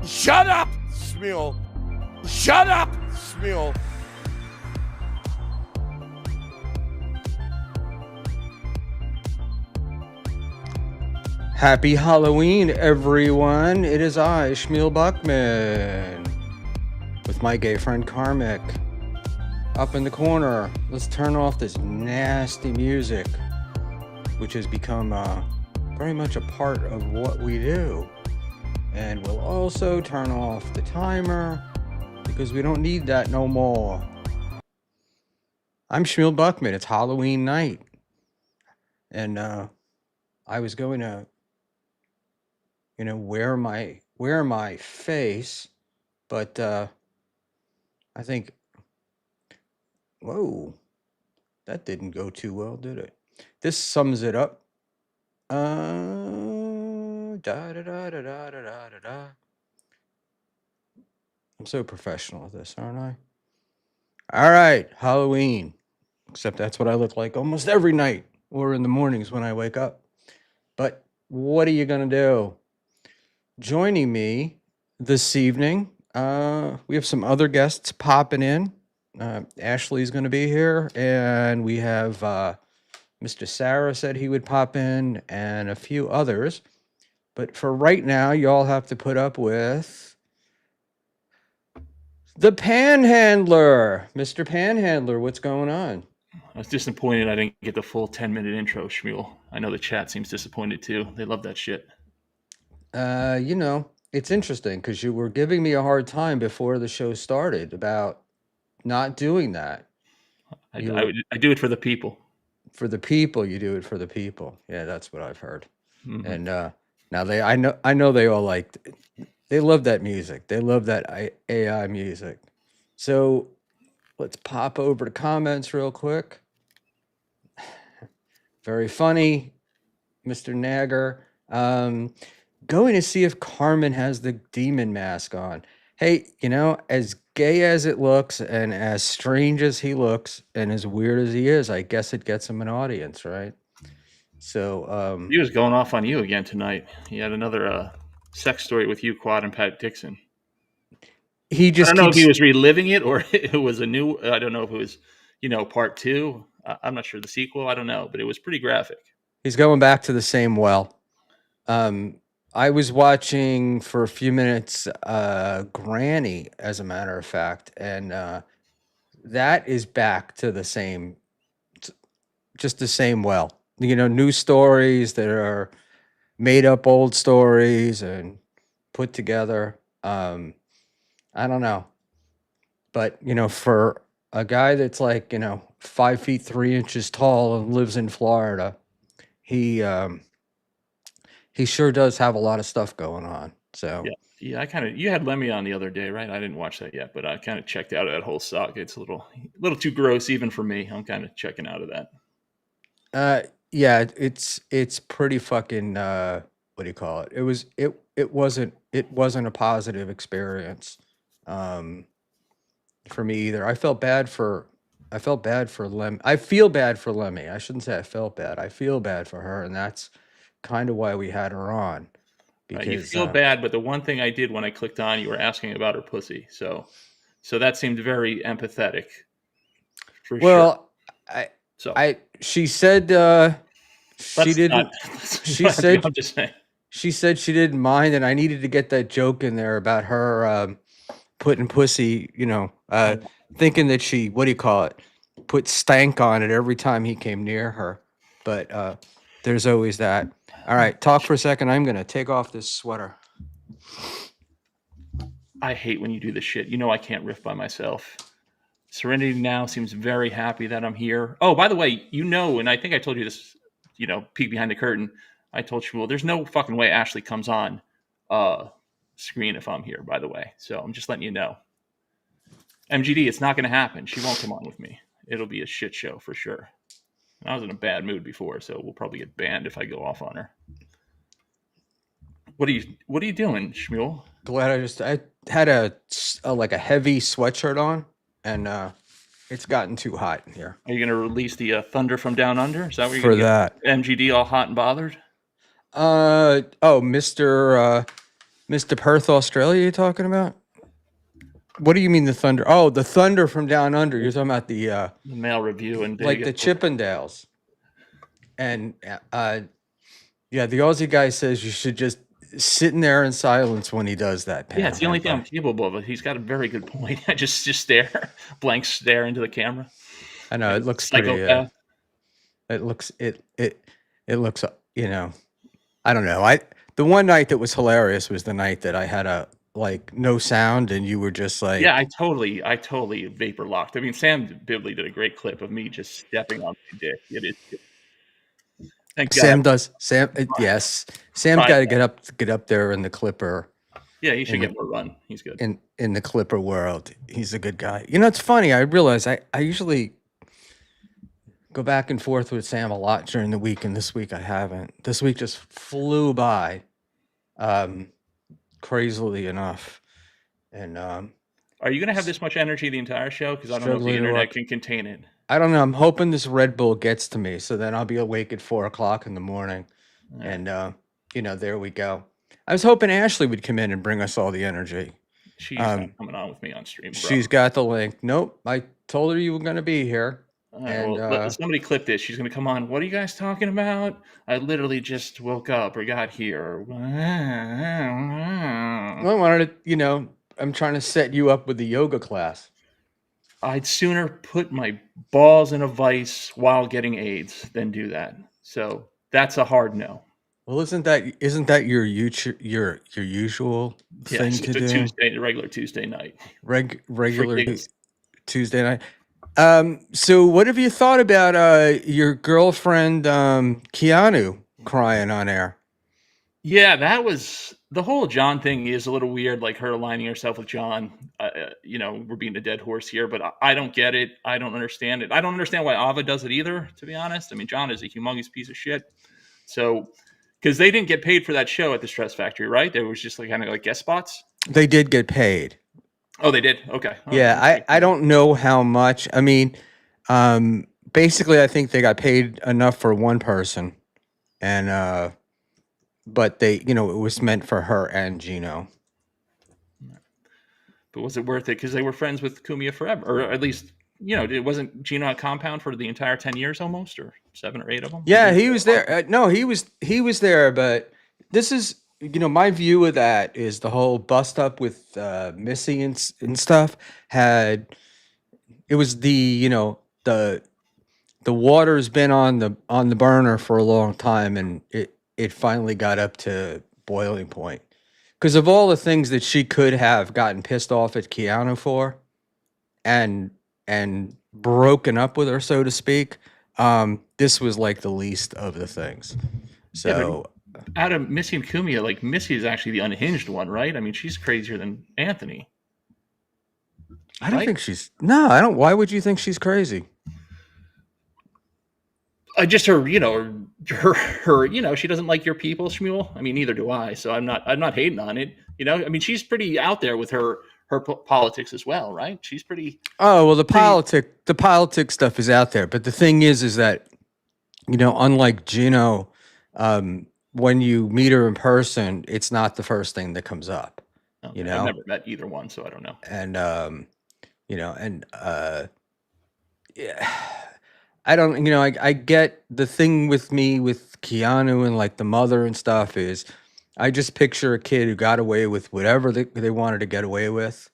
Shut up, Schmuel. Shut up, Schmuel. Happy Halloween, everyone. It is I, Schmuel Buckman, with my gay friend Karmic. Up in the corner, let's turn off this nasty music, which has become very much a part of what we do. And we'll also turn off the timer, because we don't need that no more. I'm Schmuel Buckman. It's Halloween night. And I was going to wear my face, but I think, whoa, that didn't go too well, did it? This sums it up. I'm so professional at this, aren't I? All right, Halloween. Except that's what I look like almost every night or in the mornings when I wake up. But what are you going to do? Joining me this evening, we have some other guests popping in. Ashley's going to be here, and we have Mr. Sarah said he would pop in, and a few others. But for right now, y'all have to put up with the Panhandler. Mr. Panhandler, what's going on? I was disappointed I didn't get the full 10-minute intro, Schmuel. I know the chat seems disappointed too. They love that shit. It's interesting because you were giving me a hard time before the show started about not doing that. I do it for the people. For the people, you do it for the people. Yeah, that's what I've heard. Mhm. And now I know they all they love that music. They love that AI music. So let's pop over to comments real quick. Very funny, Mr. Nagger. Going to see if Carmen has the demon mask on. Hey, as gay as it looks and as strange as he looks and as weird as he is, I guess it gets him an audience, right? So he was going off on you again tonight. He had another sex story with you, Quad, and Pat Dixon. He just I don't know if he was reliving it or it was a new. I don't know if it was, part two. I'm not sure the sequel. I don't know, but it was pretty graphic. He's going back to the same well. I was watching for a few minutes Granny, as a matter of fact, and that is back to the same, just the same well. New stories that are made up old stories and put together. I don't know. But, for a guy that's like, 5 feet 3 inches tall and lives in Florida, he sure does have a lot of stuff going on. So yeah, you had Lemmy on the other day, right? I didn't watch that yet, but I kind of checked out of that whole saga. It's a little too gross even for me. I'm kind of checking out of that. Yeah, it's pretty fucking what do you call it? It wasn't a positive experience for me either. I felt bad for Lemmy. I feel bad for Lemmy. I shouldn't say I felt bad. I feel bad for her, and that's kind of why we had her on. Because you feel bad, but the one thing I did when I clicked on, you were asking about her pussy. So that seemed very empathetic. For sure. She said she didn't. I'm just saying. She said she didn't mind, and I needed to get that joke in there about her putting pussy, thinking that she, what do you call it, put stank on it every time he came near her. But there's always that. All right, talk for a second. I'm going to take off this sweater. I hate when you do this shit. I can't riff by myself. Serenity now seems very happy that I'm here. Oh, by the way, and I think I told you this, peek behind the curtain. I told you, well, there's no fucking way Ashley comes on screen if I'm here, by the way. So I'm just letting you know. MGD, it's not going to happen. She won't come on with me. It'll be a shit show for sure. I was in a bad mood before, so we'll probably get banned if I go off on her. What are you doing, Schmuel? Glad I had a heavy sweatshirt on, and it's gotten too hot in here. Are you going to release the Thunder from Down Under? Is that what you're going to get MGD all hot and bothered? Mr. Mr. Perth, Australia, you're talking about? What do you mean the thunder? Oh, the thunder from down under. You're talking about the mail review in like Vegas. the Chippendales. And yeah, the Aussie guy says you should just sit in there in silence when he does that. Yeah, it's the only thing I'm Panhandler. capable of. He's got a very good point. I just stare, blank stare into the camera. I know Like it a looks pretty. psychopath. It looks it looks. You know, I don't know. The one night that was hilarious was the night that I had a like no sound and you were just like. Yeah, I totally vapor locked. I mean, Sam Bibley did a great clip of me just stepping on my dick. It is. Thank God. Sam does. Yes. Sam's got to get up there in the Clipper. Yeah, he should get more run. He's good. In the Clipper world, he's a good guy. You know, it's funny. I realize I usually go back and forth with Sam a lot during the week, and this week I haven't. This week just flew by, crazily enough. And are you going to have this much energy the entire show? Because I don't know if the internet can contain it. I don't know. I'm hoping this Red Bull gets to me, so then I'll be awake at 4 o'clock in the morning. And you know, there we go. I was hoping Ashley would come in and bring us all the energy. She's not coming on with me on stream, bro. She's got the link. Nope. I told her you were going to be here. And well, somebody clip this. She's going to come on. What are you guys talking about? I literally just woke up or got here. Well, I wanted to, you know, I'm trying to set you up with the yoga class. I'd sooner put my balls in a vice while getting AIDS than do that. So that's a hard no. Well, isn't that your usual thing to do? Regular Tuesday night. Regular Tuesday night. So what have you thought about your girlfriend Keanu crying on air? Yeah, that was the whole John thing is a little weird, like her aligning herself with John. You know, we're being a dead horse here, but I don't get it. I don't understand it. I don't understand why Ava does it either, to be honest. I mean, John is a humongous piece of shit. So, because they didn't get paid for that show at the Stress Factory, right? There was just like kind of like guest spots. They did get paid. Oh, they did? Okay. Yeah, I don't know how much. I mean, basically, I think they got paid enough for one person. And, but they, you know, it was meant for her and Gino. But was it worth it? Because they were friends with Kumia forever. Or at least, you know, it wasn't Gino at Compound for the entire 10 years almost, or 7 or 8 of them? Yeah, he was there. No, he was there. But this is, you know, my view of that is the whole bust up with Missy and stuff it was the, you know, the water's been on the burner for a long time, and it finally got up to boiling point. Because of all the things that she could have gotten pissed off at Keanu for and broken up with her, so to speak, this was like the least of the things. So out of Missy and Kumia, like Missy is actually the unhinged one, right? I mean, she's crazier than Anthony. I don't think I don't. Why would you think she's crazy? Just her, you know, her, you know, she doesn't like your people, Schmuel. I mean, neither do I. So I'm not hating on it. You know, I mean, she's pretty out there with her politics as well, right? She's pretty. Oh well, the politics stuff is out there, but the thing is that, you know, unlike Gino, when you meet her in person, it's not the first thing that comes up. Okay. You know, I've never met either one, so I don't know. And you know, and yeah. I don't, you know, I get the thing with me with Keanu and like the mother and stuff is I just picture a kid who got away with whatever they wanted to get away with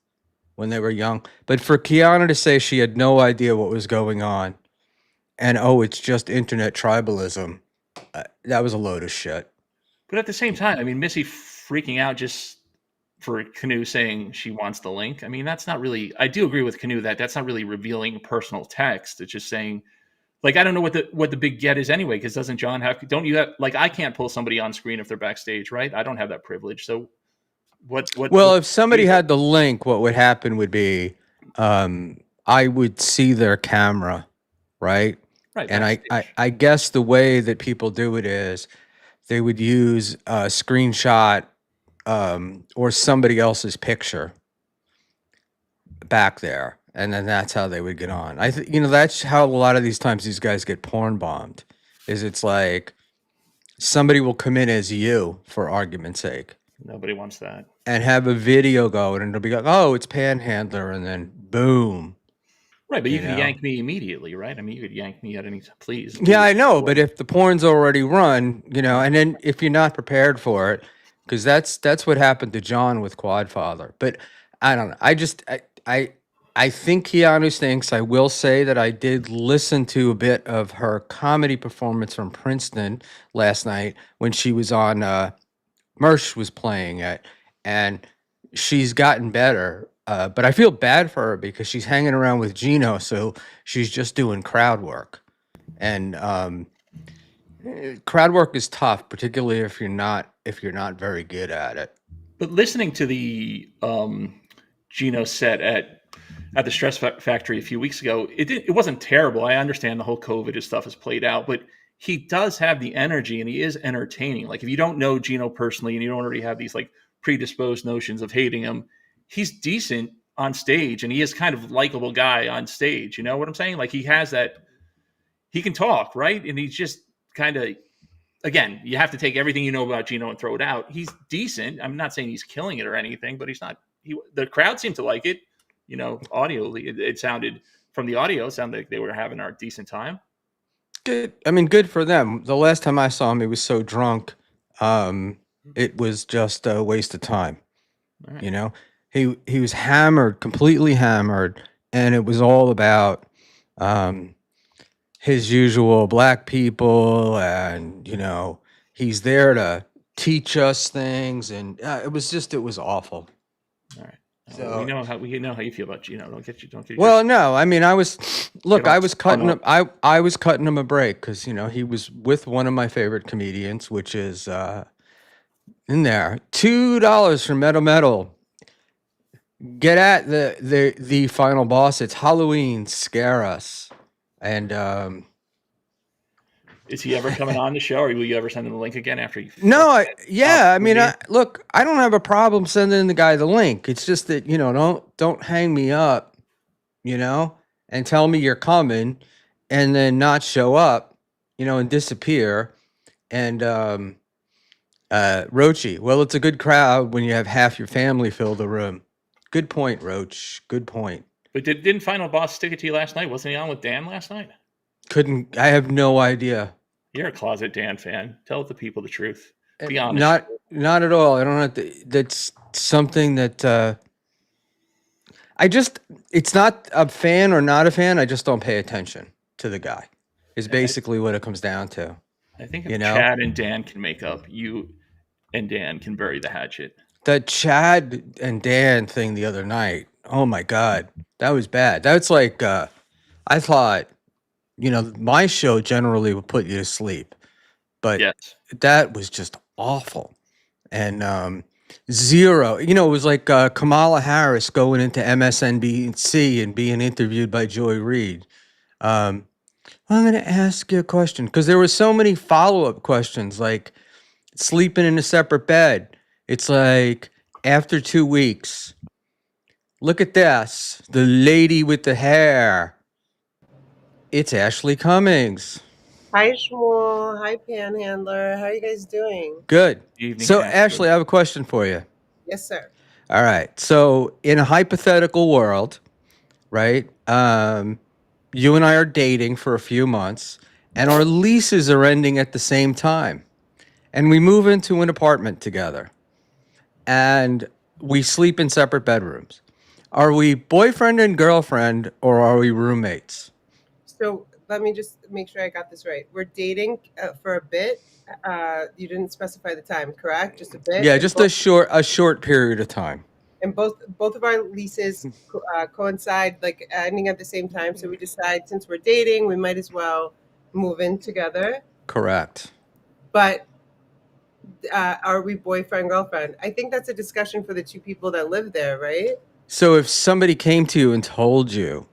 when they were young. But for Keanu to say she had no idea what was going on and, oh, it's just internet tribalism, that was a load of shit. But at the same time, I mean, Missy freaking out just for Canoe saying she wants the link. I mean, that's not really, I do agree with Canoe that that's not really revealing personal text. It's just saying, like, I don't know what the big get is anyway, because doesn't John don't you have, like, I can't pull somebody on screen if they're backstage, right? I don't have that privilege. So well, if somebody had the link, what would happen would be I would see their camera, right? Right. And I guess the way that people do it is they would use a screenshot or somebody else's picture back there. And then that's how they would get on. You know, that's how a lot of these times these guys get porn bombed. Is it's like somebody will come in as you for argument's sake, Nobody wants that. and have a video going, and it'll be like, oh, it's Panhandler, and then boom. Right, but you could know? yank me immediately, right? I mean, you could yank me at any time. Please. Yeah, I know, but if the porn's already run, and then if you're not prepared for it, because that's what happened to John with Quadfather. But I don't know. I think Keanu stinks. I will say that I did listen to a bit of her comedy performance from Princeton last night when she was on Mersh was playing it, and she's gotten better. But I feel bad for her because she's hanging around with Gino, so she's just doing crowd work. And crowd work is tough, particularly if you're not very good at it. But listening to the Gino set at the Stress Factory a few weeks ago, it wasn't terrible. I understand the whole COVID stuff has played out, but he does have the energy and he is entertaining. Like if you don't know Gino personally and you don't already have these like predisposed notions of hating him, he's decent on stage and he is kind of likable guy on stage. You know what I'm saying? Like he has that, he can talk, right? And he's just kind of, again, you have to take everything you know about Gino and throw it out. He's decent. I'm not saying he's killing it or anything, but he's not. The crowd seemed to like it. Audio. It sounded from the audio. It sounded like they were having a decent time. Good. I mean, good for them. The last time I saw him, he was so drunk. It was just a waste of time. Right. He was hammered, completely hammered, and it was all about his usual black people, and he's there to teach us things, and it was awful. All right. So we know how you feel about Gino. Don't get you. Well, no, I mean, I was cutting him. I was cutting him a break because he was with one of my favorite comedians, which is in there. $2 for Metal. Get at the final boss. It's Halloween. Scare us. And is he ever coming on the show, or will you ever send him the link again after you? No, I don't have a problem sending the guy the link. It's just that don't hang me up, and tell me you're coming, and then not show up, and disappear. And Roachy, well, it's a good crowd when you have half your family fill the room. Good point, Roach. Good point. But didn't Final Boss stick it to you last night? Wasn't he on with Dan last night? I have no idea. You're a closet Dan fan. Tell the people the truth. Be honest. Not at all. I don't have to. That's something that it's not a fan or not a fan. I just don't pay attention to the guy. Is basically what it comes down to. I think if Chad and Dan can make up, you and Dan can bury the hatchet. The Chad and Dan thing the other night. Oh my God, that was bad. That's like I thought. My show generally would put you to sleep, but that was just awful. And zero, it was like Kamala Harris going into MSNBC and being interviewed by Joy Reid. I'm going to ask you a question because there were so many follow-up questions, like sleeping in a separate bed. It's like after 2 weeks, look at this, the lady with the hair. It's Ashley Cummings. Hi, Schmuel. Hi, Panhandler. How are you guys doing? Good. Evening, so, Ashley, I have a question for you. Yes, sir. All right. So, in a hypothetical world, right, you and I are dating for a few months, and our leases are ending at the same time. And we move into an apartment together, and we sleep in separate bedrooms. Are we boyfriend and girlfriend, or are we roommates? So let me just make sure I got this right. We're dating for a bit. You didn't specify the time, correct? Just a bit? Yeah, just a short period of time. And both of our leases coincide, like ending at the same time. So we decide, since we're dating, we might as well move in together. Correct. But are we boyfriend, girlfriend? I think that's a discussion for the two people that live there, right? So if somebody came to you and told you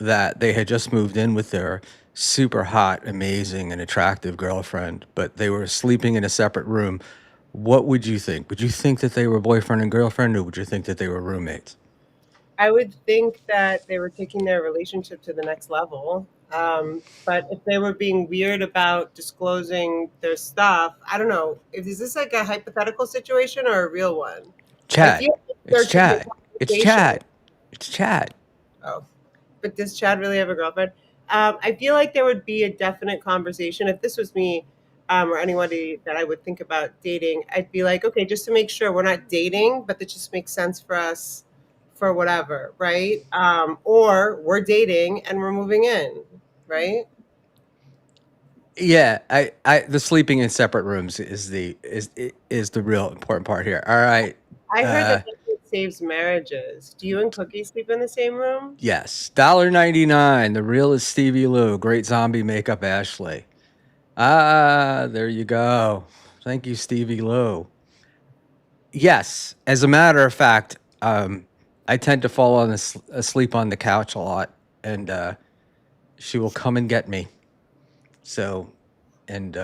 that they had just moved in with their super hot, amazing, and attractive girlfriend, but they were sleeping in a separate room, what would you think? Would you think that they were boyfriend and girlfriend, or would you think that they were roommates? I would think that they were taking their relationship to the next level. But if they were being weird about disclosing their stuff, I don't know. Is this like a hypothetical situation or a real one? I Chad. feel like there It's should be a Chad. It's conversation. Chad. It's Chad. Oh, but does Chad really have a girlfriend? I feel like there would be a definite conversation if this was me, or anybody that I would think about dating. I'd be like, okay, just to make sure we're not dating, but that just makes sense for us for whatever, right? Or we're dating and we're moving in, right? Yeah, the sleeping in separate rooms is the real important part here. All right. I heard that it saves marriages. Do you and Cookie sleep in the same room? Yes, $1.99. The real is Stevie Lou. Great zombie makeup, Ashley. Ah, there you go. Thank you, Stevie Lou. Yes, as a matter of fact, I tend to fall asleep on the couch a lot, and she will come and get me. So, and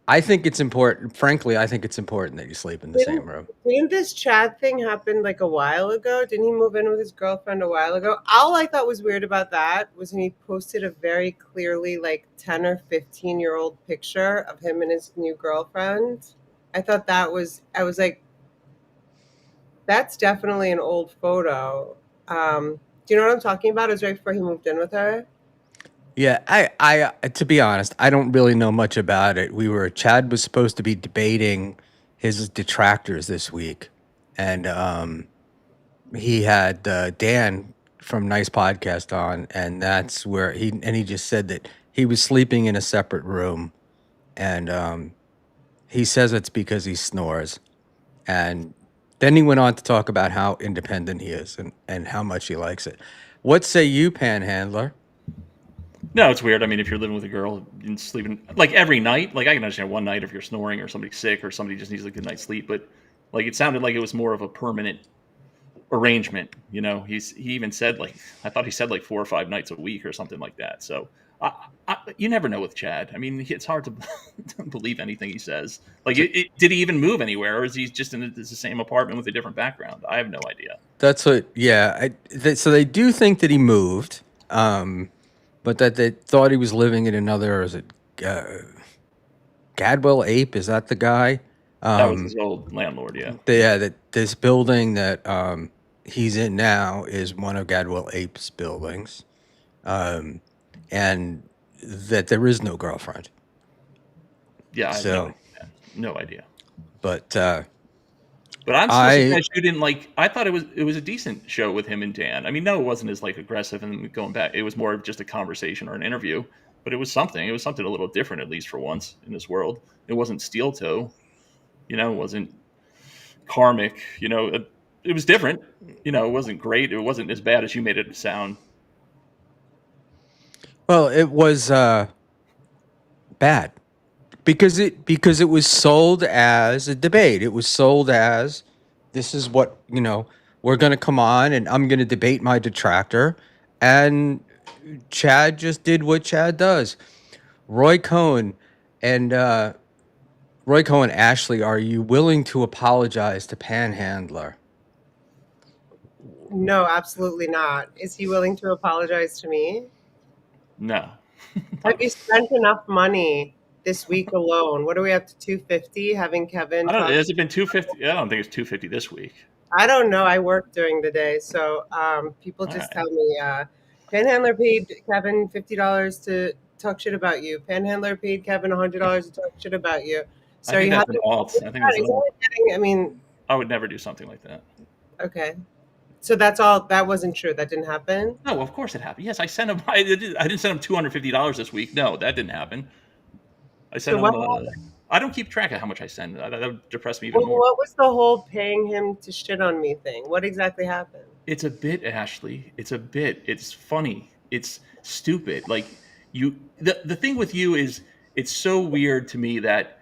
I think it's important. Frankly, I think it's important that you sleep in the same room. Didn't this Chad thing happen like a while ago? Didn't he move in with his girlfriend a while ago? All I thought was weird about that was when he posted a very clearly like 10 or 15-year-old picture of him and his new girlfriend. I thought I was like, that's definitely an old photo. Do you know what I'm talking about? It was right before he moved in with her. Yeah, I to be honest, I don't really know much about it. Chad was supposed to be debating his detractors this week, and he had Dan from Nice Podcast on, and that's where he just said that he was sleeping in a separate room, and he says it's because he snores, and then he went on to talk about how independent he is and how much he likes it. What say you, Panhandler? No, it's weird. I mean, if you're living with a girl and sleeping like every night, like I can understand one night if you're snoring or somebody's sick or somebody just needs a good night's sleep, but like it sounded like it was more of a permanent arrangement. You know, he even said like I thought he said like 4 or 5 nights a week or something like that. So you never know with Chad. I mean, it's hard to believe anything he says. Like, did he even move anywhere, or is he just in the same apartment with a different background? I have no idea. That's what. Yeah. So they do think that he moved, but that they thought he was living in another. Is it Gadwell Ape? Is that the guy? That was his old landlord. Yeah. That this building that he's in now is one of Gadwell Ape's buildings, and that there is no girlfriend. Yeah, I have no idea. But I'm still surprised you didn't like. I thought it was a decent show with him and Dan. I mean, no, it wasn't as like aggressive and going back. It was more of just a conversation or an interview, but it was something. It was something a little different, at least for once in this world. It wasn't steel toe, it wasn't karmic. It was different. It wasn't great. It wasn't as bad as you made it sound. Well, it was bad because it was sold as a debate. It was sold as this is what we're going to come on and I'm going to debate my detractor, and Chad just did what Chad does. Roy Cohn, Ashley, are you willing to apologize to Panhandler? No, absolutely not. Is he willing to apologize to me? No. Have you spent enough money this week alone? What are we up to, 250? Having Kevin talk? Has it been 250? I don't think it's 250 this week. I don't know. I work during the day, so people just tell me Panhandler paid Kevin $50 to talk shit about you. Panhandler paid Kevin $100 to talk shit about you. So I think that's an alt. I think that's an alt. I mean, I would never do something like that. Okay. So that's all. That wasn't true. That didn't happen. No, of course it happened. Yes, I sent him. I didn't send him $250 this week. No, that didn't happen. I sent him. I don't keep track of how much I send. That would depress me even more. What was the whole paying him to shit on me thing? What exactly happened? It's a bit, Ashley. It's a bit. It's funny. It's stupid. Like the thing with you is it's so weird to me that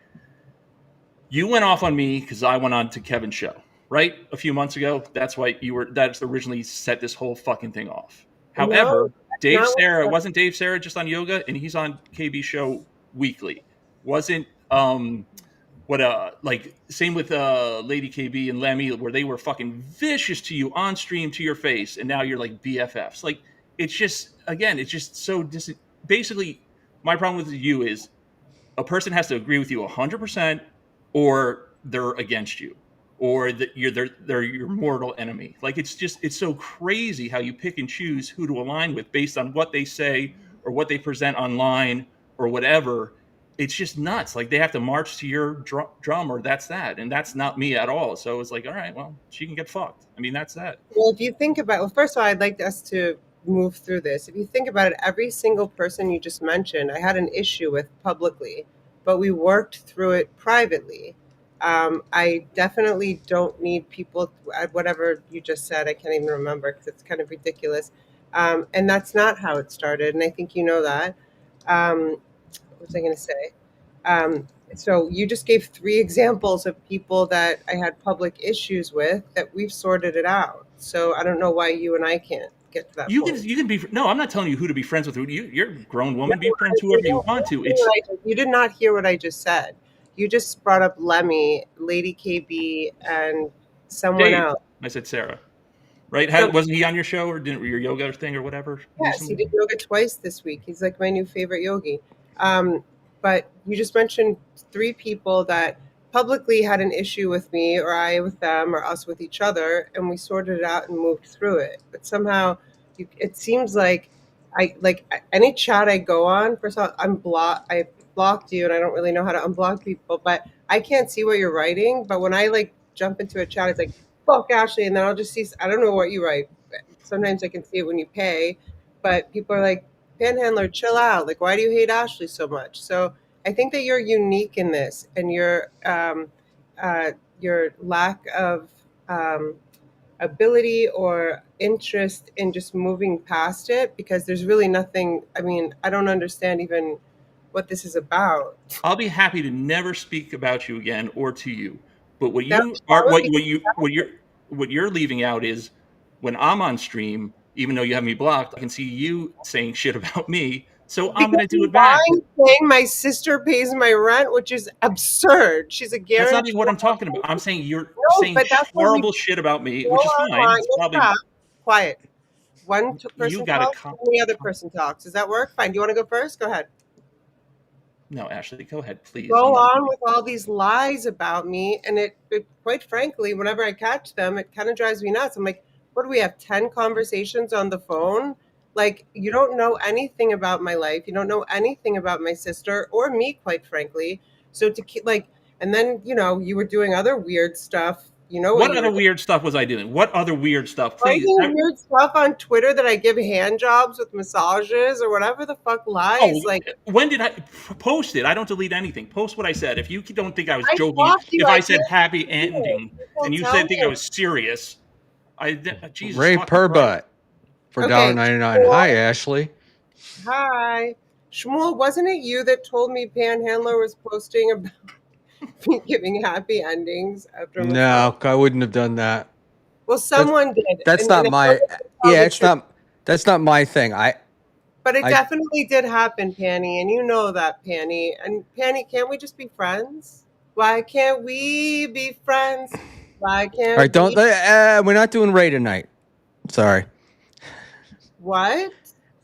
you went off on me because I went on to Kevin's show. Right? A few months ago. That's why that's originally set this whole fucking thing off. However, Dave Sarah, wasn't Dave Sarah just on yoga, and he's on KB show weekly. Wasn't like same with Lady KB and Lemmy, where they were fucking vicious to you on stream to your face, and now you're like BFFs. Like it's just, again, it's just so basically my problem with you is a person has to agree with you 100% or they're against you or that they're your mortal enemy. Like it's so crazy how you pick and choose who to align with based on what they say or what they present online or whatever. It's just nuts. Like they have to march to your drum or that's that, and that's not me at all. So it's like, all right, well, she can get fucked. I mean, that's that. Well, if you think about, well, first of all, I'd like us to move through this. If you think about it, every single person you just mentioned, I had an issue with publicly, but we worked through it privately. I definitely don't need people, whatever you just said, I can't even remember because it's kind of ridiculous. And that's not how it started. And I think you know that. What was I going to say? So you just gave 3 examples of people that I had public issues with that we've sorted it out. So I don't know why you and I can't get to that point. You can be no. I'm not telling you who to be friends with. You're a grown woman. Be No, friends you whoever you want to. It's you did not hear what I just said. You just brought up Lemmy, Lady KB, and someone Dave. else. I said Sarah. Right? No, Wasn't he on your show or didn't your yoga thing or whatever yes, he recently? did yoga twice this week. He's like my new favorite yogi. Um, but you just mentioned 3 people that publicly had an issue with me, or I with them, or us with each other, and we sorted it out and moved through it. But somehow, it seems like any chat I go on. First of all, I blocked you, and I don't really know how to unblock people. But I can't see what you're writing. But when I jump into a chat, it's like fuck Ashley, and then I'll just see. I don't know what you write. Sometimes I can see it when you pay, but people are like, Panhandler, chill out. Like, why do you hate Ashley so much? So I think that you're unique in this, and your lack of ability or interest in just moving past it, because there's really nothing. I mean, I don't understand even what this is about. I'll be happy to never speak about you again or to you. But what That, you that are would be what you're leaving out is when I'm on stream, even though you have me blocked, I can see you saying shit about me. So I'm because gonna do you're it back. saying my sister pays my rent, which is absurd. She's a That's not guarantee. even what I'm talking about. I'm saying you're No, saying but that's what we horrible shit about me, go which is fine. online. It's No, probably stop. Quiet. you Person got to talks, and the other person talks. Does that work? Fine. Do you want to go first? Go ahead. No, Ashley, go ahead, please. Go on with all these lies about me, and it quite frankly, whenever I catch them, it kind of drives me nuts. I'm like, what do we have, 10 conversations on the phone? Like, you don't know anything about my life. You don't know anything about my sister or me, quite frankly. So to keep and then you were doing other weird stuff. You know what What you other were weird stuff was I doing? What other weird stuff? Please. finding weird stuff on Twitter, that I give hand jobs with massages or whatever the fuck Oh, lies. Like, when did I post it? I don't delete anything. Post what I said. If you don't think I was I joking, blocked you. if I I can't said happy see it. ending You and can't you tell said think I me. was serious, Jesus Ray fucking Christ. Perbutt for Okay. $1.99. Hi, Ashley. Hi. Schmuel, wasn't it you that told me Panhandler was posting about me giving happy endings after a massage? No, I wouldn't have done that. Well, someone did. That's And not I my. know that you tell Yeah, the it's truth. not. That's not my thing. But it I definitely did happen, Panny, and you know that, Panny. And Panny, can't we just be friends? Why can't we be friends? Why all can't right. Don't. we? We're not doing Ray tonight. Sorry, What?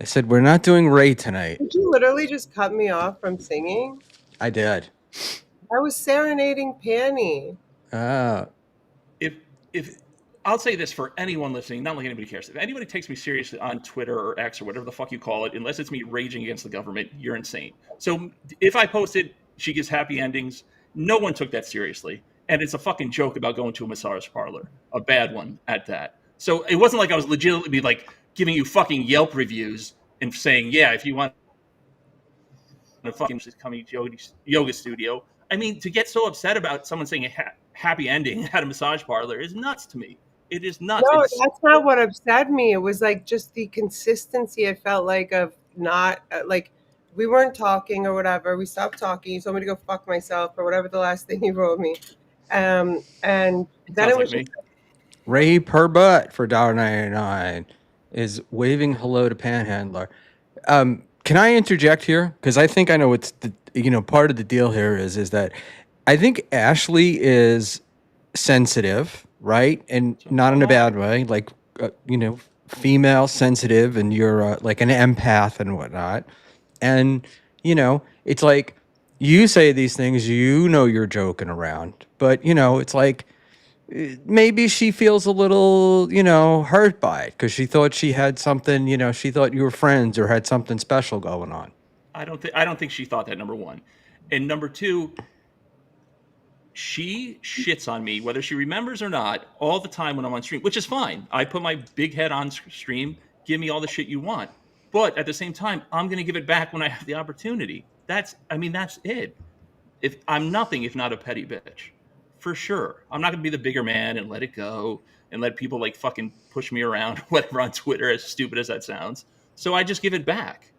I said we're not doing Ray tonight. Did you literally just cut me off from singing? I did. I was serenading Panny. if I'll say this for anyone listening, not like anybody cares. If anybody takes me seriously on Twitter or X or whatever the fuck you call it, unless it's me raging against the government, you're insane. So if I posted she gives happy endings, no one took that seriously. And it's a fucking joke about going to a massage parlor, a bad one at that. So it wasn't like I was legitimately like giving you fucking Yelp reviews and saying, yeah, if you want to fucking just come to yoga studio. I mean, to get so upset about someone saying a happy ending at a massage parlor is nuts to me. It is nuts. No, that's not what upset me. It was like just the consistency. I felt like of not like we weren't talking or whatever. We stopped talking. You told me to go fuck myself or whatever the last thing you wrote me. And then Sounds it was like me. just Ray Perbutt for $1.99 is waving hello to Panhandler. Can I interject here? Because I think I know what's part of the deal here is that I think Ashley is sensitive, right? And not in a bad way, like female sensitive and you're like an empath and whatnot. And, it's like you say these things, you're joking around, but, it's like maybe she feels a little, hurt by it because she thought she had something, she thought you were friends or had something special going on. I don't think she thought that, number one. And number two, she shits on me, whether she remembers or not, all the time when I'm on stream, which is fine. I put my big head on stream, give me all the shit you want. But at the same time, I'm going to give it back when I have the opportunity. That's it. If I'm nothing if not a petty bitch, for sure. I'm not going to be the bigger man and let it go and let people like fucking push me around, whatever, on Twitter, as stupid as that sounds. So I just give it back.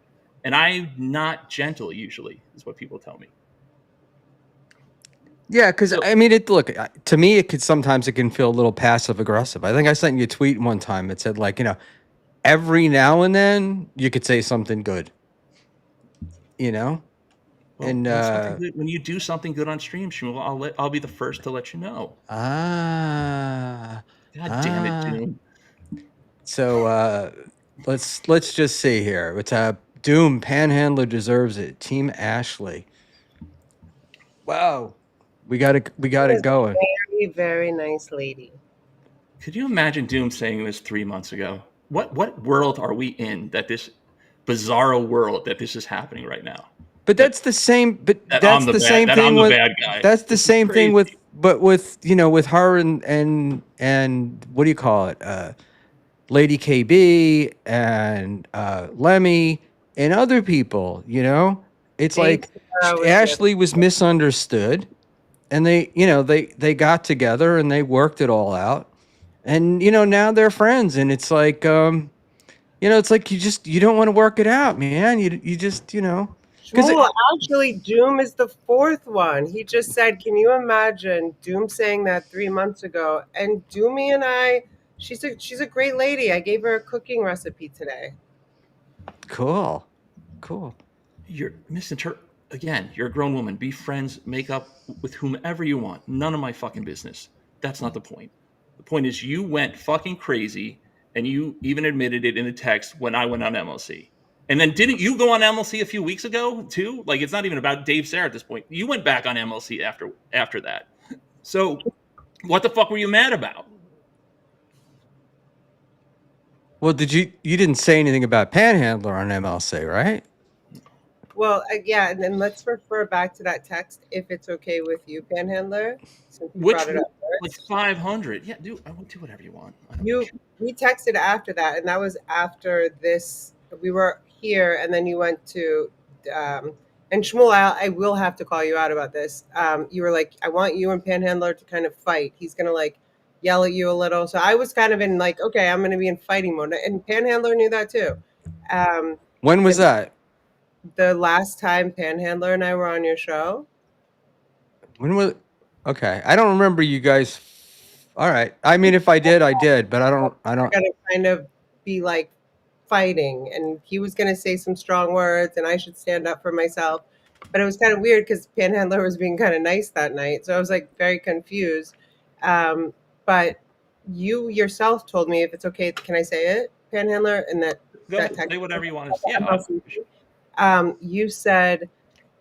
And I'm not gentle usually, is what people tell me. Yeah, because to me, it can feel a little passive aggressive. I think I sent you a tweet one time. It said like, every now and then you could say something good, Well, and when you do something good on stream, Shmuel, I'll be the first to let you know. God damn it, Doom. So let's just see here. It's Doom Panhandler deserves it. Team Ashley. Wow, we got it going. Very, very nice lady. Could you imagine Doom saying this 3 months ago? What world are we in that this bizarro world that this is happening right now? But that's the same. But That that's I'm the the bad, same that thing I'm the with. bad guy. That's the This is same thing crazy. with her and what do you call it? Lady KB and Lemmy and other people. It's like Ashley was misunderstood, and they got together and they worked it all out, and now they're friends, and it's like it's like you don't want to work it out, man. You just Schmuel, actually, Doom is the fourth one. He just said, can you imagine Doom saying that 3 months ago? And Doomy and I, she's a great lady. I gave her a cooking recipe today. Cool. You're again, you're a grown woman. Be friends, make up with whomever you want. None of my fucking business. That's not the point. The point is you went fucking crazy, and you even admitted it in the text when I went on MLC. And then didn't you go on MLC a few weeks ago too? Like, it's not even about Dave Sarah at this point. You went back on MLC after that. So what the fuck were you mad about? Well, you didn't say anything about Panhandler on MLC, right? Well, yeah, and then let's refer back to that text if it's okay with you, Panhandler, since you Which brought it up like first. 500? Yeah, dude, I will do whatever you want. We texted after that, and that was after this. We were here, and then you went to, and Schmuel, I will have to call you out about this. You were like, I want you and Panhandler to kind of fight. He's gonna like yell at you a little. So I was kind of in like, okay, I'm gonna be in fighting mode, and Panhandler knew that too. When was that? The last time Panhandler and I were on your show. When was? Okay, I don't remember you guys. All right. I mean, if I did, I did, but I don't. We're gonna kind of be like fighting, and he was gonna say some strong words, and I should stand up for myself. But it was kind of weird because Panhandler was being kind of nice that night, so I was like very confused. But you yourself told me, if it's okay, can I say it, Panhandler? And that Go ahead, say whatever you want to say. You said,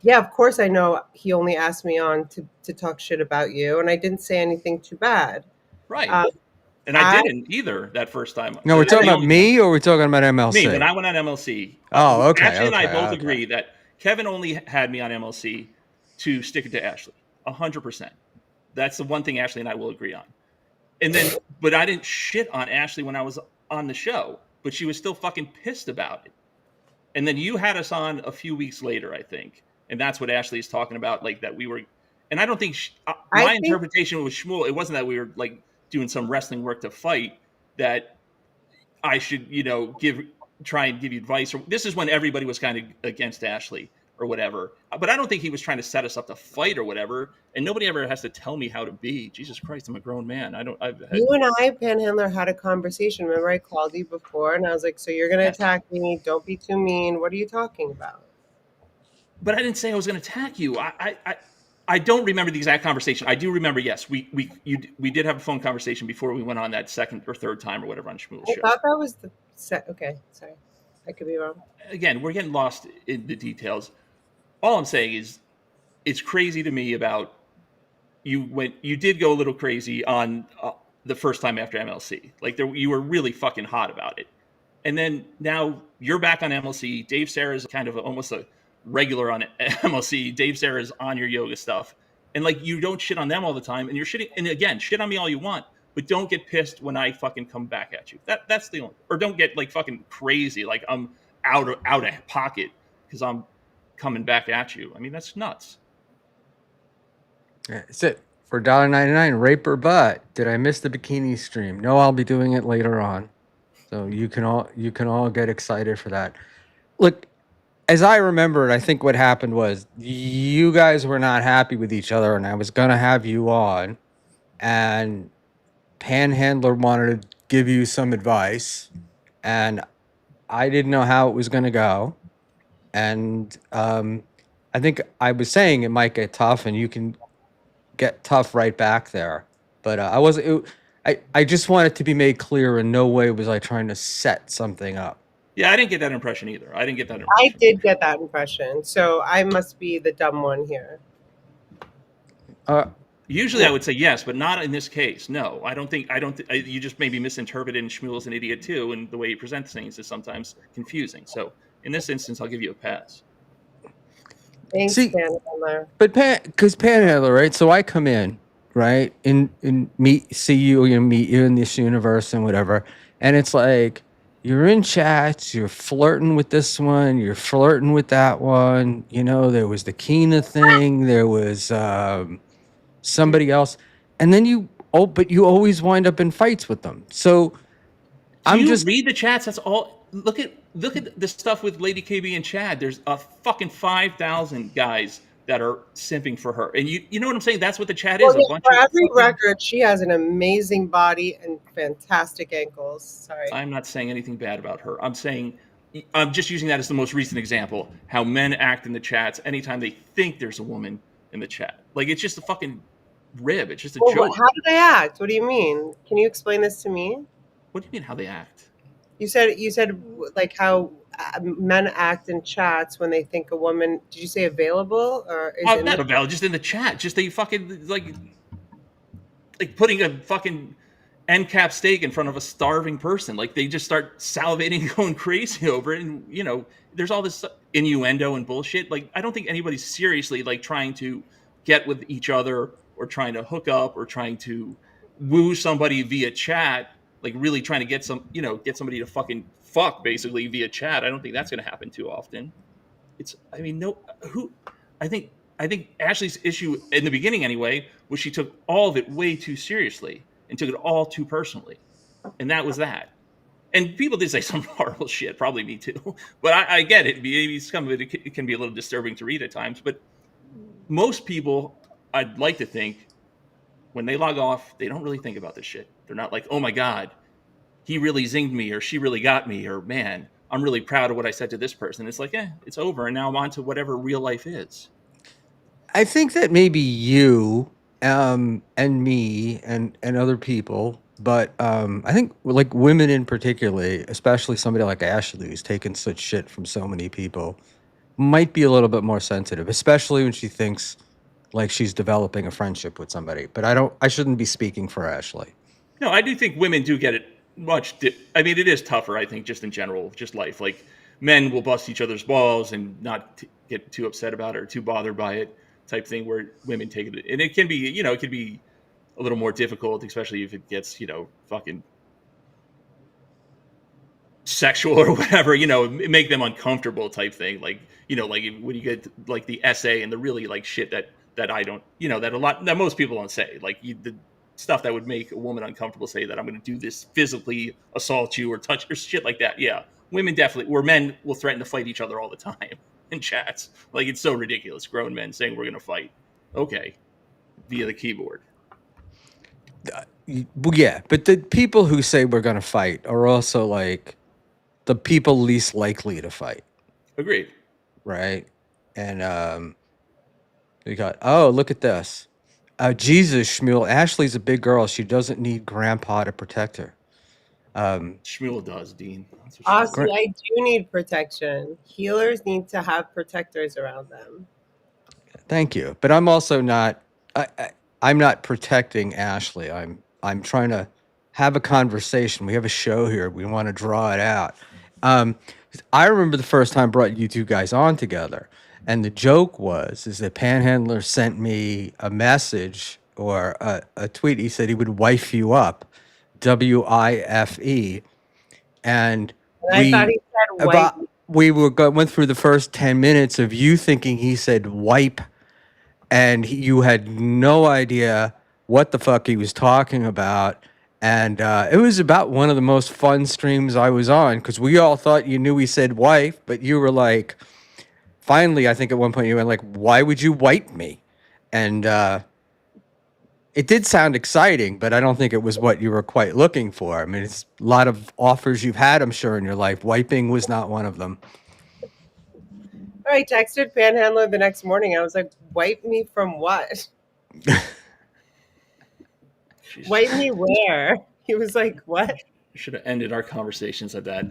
yeah, of course I know he only asked me on to talk shit about you, and I didn't say anything too bad. Right. And I didn't either that first time. No, we're talking about me, or we're talking about MLC? Me, when I went on MLC. Oh, okay. Ashley and I both agree that Kevin only had me on MLC to stick it to Ashley. 100%. That's the one thing Ashley and I will agree on. And then, but I didn't shit on Ashley when I was on the show, but she was still fucking pissed about it. And then you had us on a few weeks later, I think. And that's what Ashley is talking about, like that we were. And I don't think my interpretation with Schmuel, it wasn't that we were like doing some wrestling work to fight, that I should, try and give you advice. Or this is when everybody was kind of against Ashley or whatever. But I don't think he was trying to set us up to fight or whatever. And nobody ever has to tell me how to be. Jesus Christ, I'm a grown man. You and I, Panhandler, had a conversation. Remember, I called you before, and I was like, "So you're going to attack me? Don't be too mean. What are you talking about?" But I didn't say I was going to attack you. I I don't remember the exact conversation. I do remember, yes, we did have a phone conversation before we went on that second or third time or whatever on Schmuel's I show. thought that was the set. Okay, sorry, I could be wrong. Again, we're getting lost in the details. All I'm saying is, it's crazy to me about you did go a little crazy on the first time after MLC. Like you were really fucking hot about it. And then now you're back on MLC. Dave Sarah's kind of almost a regular on MLC. Dave Sarah's on your yoga stuff. And like you don't shit on them all the time. And you're shitting, and again, shit on me all you want, but don't get pissed when I fucking come back at you. That's the only, or don't get like fucking crazy, like I'm out of pocket because I'm coming back at you. I mean, that's nuts. That's it. For $1.99, rape or butt. Did I miss the bikini stream? No, I'll be doing it later on. So you can all get excited for that. Look, as I remember it, I think what happened was you guys were not happy with each other, and I was gonna have you on, and Panhandler wanted to give you some advice, and I didn't know how it was gonna go, and I think I was saying it might get tough, and you can get tough right back there. But I wasn't. I just want it to be made clear. In no way was I trying to set something up. Yeah, I didn't get that impression either. I didn't get that I impression. did get that impression, so I must be the dumb one here. Usually I would say yes, but not in this case. No, I don't think. You just maybe misinterpreted, and Schmuel's an idiot too, and the way he presents things is sometimes confusing. So in this instance, I'll give you a pass. Thanks, See, Panhandler. But because Panhandler, right? So I come in, right, and see you, meet you in this universe and whatever, and it's like you're in chats, you're flirting with this one, you're flirting with that one. You know, there was the Keena thing, there was somebody else, and then but you always wind up in fights with them. So Do you read the chats? That's all. Look at the stuff with Lady KB and Chad. There's a fucking 5,000 guys that are simping for her, and you know what I'm saying? That's what the chat is. Well, A bunch for of every fucking, record, she has an amazing body and fantastic ankles. Sorry. I'm not saying anything bad about her. I'm just using that as the most recent example. How men act in the chats anytime they think there's a woman in the chat. Like it's just a fucking rib. It's just a joke. How do they act? What do you mean? Can you explain this to me? What do you mean how they act? You said like how men act in chats when they think a woman. Did you say available or is it Not available? Just in the chat. Just they fucking like putting a fucking end cap steak in front of a starving person. Like they just start salivating and going crazy over it. And there's all this innuendo and bullshit. Like I don't think anybody's seriously like trying to get with each other or trying to hook up or trying to woo somebody via chat. Like really trying to get somebody to fucking fuck basically via chat. I don't think that's going to happen too often. I think Ashley's issue in the beginning anyway was she took all of it way too seriously and took it all too personally, and that was that. And people did say some horrible shit, probably me too. But I get it. Maybe some of it can be a little disturbing to read at times. But most people, I'd like to think, when they log off, they don't really think about this shit. They're not like, oh my God, he really zinged me, or she really got me, or man, I'm really proud of what I said to this person. It's like, it's over. And now I'm on to whatever real life is. I think that maybe you and me and other people, but I think like women in particular, especially somebody like Ashley who's taken such shit from so many people, might be a little bit more sensitive, especially when she thinks like she's developing a friendship with somebody. But I shouldn't be speaking for Ashley. No, I do think women do get it much. I mean, it is tougher, I think, just in general, just life. Like men will bust each other's balls and not get too upset about it or too bothered by it, type thing, where women take it. And it can be, it could be a little more difficult, especially if it gets, fucking sexual or whatever, make them uncomfortable type thing. Like, like when you get like the essay and the really like shit that I don't, that most people don't say, like the stuff that would make a woman uncomfortable, say that I'm going to do this, physically assault you or touch or shit like that. Yeah. Women definitely, where men will threaten to fight each other all the time in chats. Like it's so ridiculous. Grown men saying we're going to fight. Okay. Via the keyboard. Yeah. But the people who say we're going to fight are also like the people least likely to fight. Agreed. Right. And, You got, oh, look at this. Jesus, Schmuel. Ashley's a big girl. She doesn't need grandpa to protect her. Schmuel does, Dean. That's what she Honestly, said. Gra- I do need protection. Healers need to have protectors around them. Thank you. But I'm also not. I'm not protecting Ashley. I'm trying to have a conversation. We have a show here. We want to draw it out. Um, I remember the first time I brought you two guys on together, and the joke was is that Panhandler sent me a message or a tweet. He said he would wife you up, WIFE, and And I thought we he said white. about went through the first 10 minutes of you thinking he said wipe, and you had no idea what the fuck he was talking about. And it was about one of the most fun streams I was on because we all thought you knew he said wife, but you were like, finally, I think at one point you went like, "Why would you wipe me?" And it did sound exciting, but I don't think it was what you were quite looking for. I mean, it's a lot of offers you've had, I'm sure, in your life. Wiping was not one of them. I texted Panhandler the next morning. I was like, wipe me from what? Jesus. Wipe me where? He was like, what? We should have ended our conversations at that.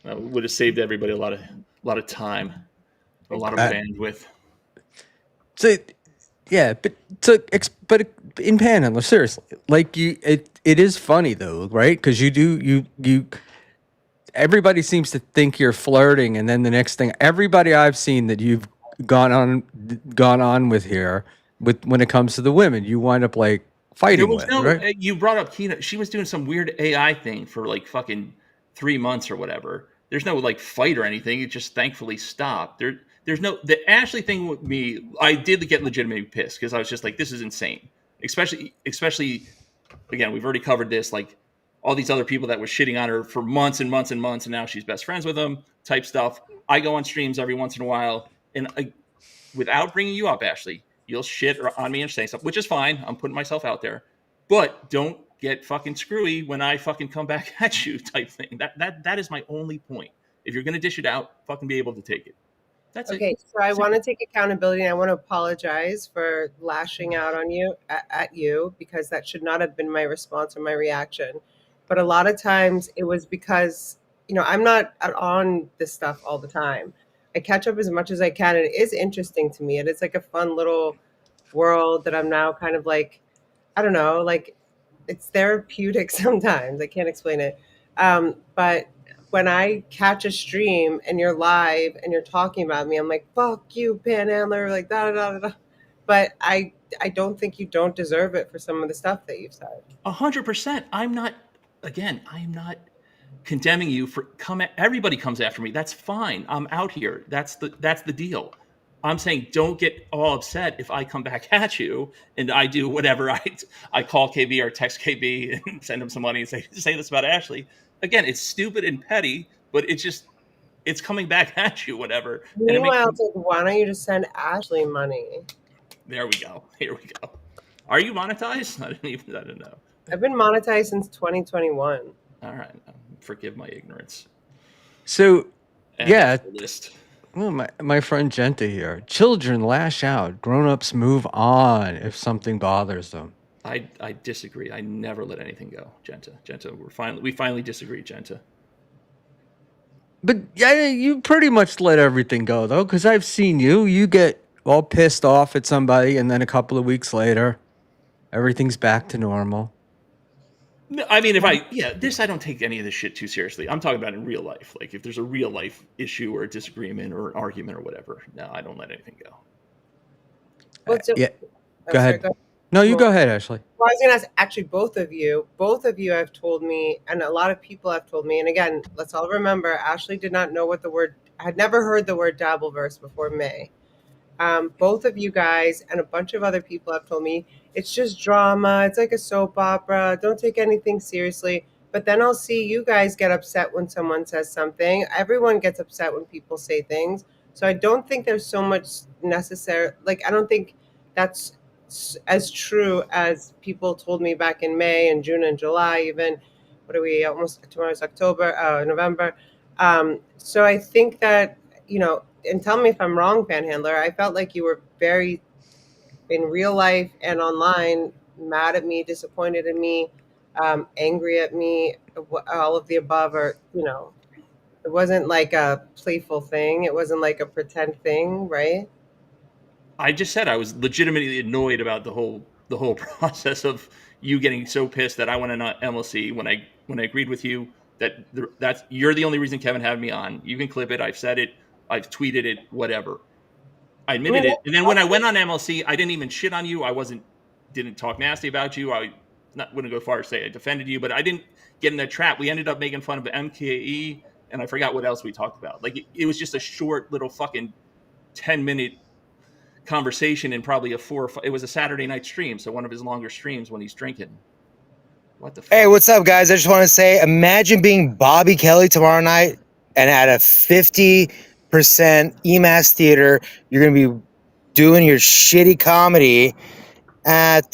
Would have saved everybody a lot of time, a lot of bandwidth. So, yeah, but in Panhandler, seriously, like it is funny though, right? Because you everybody seems to think you're flirting, and then the next thing, everybody I've seen that you've gone on with here, with when it comes to the women, you wind up like There fighting was with, no. right? You brought up Kina. She was doing some weird AI thing for like fucking 3 months or whatever. There's no like fight or anything. It just thankfully stopped. There's no the Ashley thing with me. I did get legitimately pissed because I was just like, this is insane. Especially again, we've already covered this. Like all these other people that were shitting on her for months and months and months, and now she's best friends with them. Type stuff. I go on streams every once in a while, and without bringing you up, Ashley, you'll shit on me and say stuff, which is fine. I'm putting myself out there, but don't get fucking screwy when I fucking come back at you, type thing. That is my only point. If you're gonna dish it out, fucking be able to take it. That's Okay, it. so I want to take accountability and I want to apologize for lashing out on you at you because that should not have been my response or my reaction. But a lot of times it was because, I'm not on this stuff all the time. I catch up as much as I can, and it is interesting to me. And it's like a fun little world that I'm now kind of like, I don't know, like it's therapeutic sometimes. I can't explain it. But when I catch a stream and you're live and you're talking about me, I'm like, fuck you, Panhandler, like da da da da. But I don't think you don't deserve it for some of the stuff that you've said. 100%. I'm not. Again, I'm not condemning you for everybody comes after me. That's fine. I'm out here. That's the deal. I'm saying don't get all upset if I come back at you and I do whatever I call KB or text KB and send him some money and say this about Ashley. Again, it's stupid and petty, but it's coming back at you, whatever. And it makes Meanwhile, it's like, why don't you just send Ashley money? there we go. Here we go. Are you monetized? I didn't know. I've been monetized since 2021. All right. Forgive my ignorance. So, And yeah, that's the list. well, my friend Genta here. Children lash out. Grown-ups move on if something bothers them. I disagree. I never let anything go, Genta. We finally disagree, Genta. But yeah, you pretty much let everything go though, because I've seen you. You get all pissed off at somebody, and then a couple of weeks later, everything's back to normal. No, I mean, this I don't take any of this shit too seriously. I'm talking about in real life. Like if there's a real life issue or a disagreement or an argument or whatever, no, I don't let anything go. What's it? Yeah, I'm go sorry, ahead. No, you go ahead, Ashley. Well, I was going to ask actually both of you have told me, and a lot of people have told me, and again, let's all remember, Ashley did not know what the word, had never heard the word Dabbleverse before May. Both of you guys and a bunch of other people have told me it's just drama. It's like a soap opera. Don't take anything seriously. But then I'll see you guys get upset when someone says something. Everyone gets upset when people say things. So I don't think there's so much necessary. Like, I don't think that's as true as people told me back in May and June and July, even. What are we? Almost tomorrow's October, November. So I think that, and tell me if I'm wrong, Panhandler. I felt like you were very in real life and online, mad at me, disappointed in me, angry at me, all of the above are, it wasn't like a playful thing. It wasn't like a pretend thing, right? I just said I was legitimately annoyed about the whole process of you getting so pissed that I went on MLC when I agreed with you that's you're the only reason Kevin had me on. You can clip it. I've said it. I've tweeted it. Whatever. I I mean, admitted it. And then when I went on MLC, I didn't even shit on you. Didn't talk nasty about you. I wouldn't go far as say I defended you, but I didn't get in that trap. We ended up making fun of MKE, and I forgot what else we talked about. Like it was just a short little fucking 10-minute conversation and probably it was a Saturday night stream, so one of his longer streams when he's drinking. What the fuck? Hey, what's up, guys? I just want to say, imagine being Bobby Kelly tomorrow night and at a 50% EMAS theater, you're going to be doing your shitty comedy at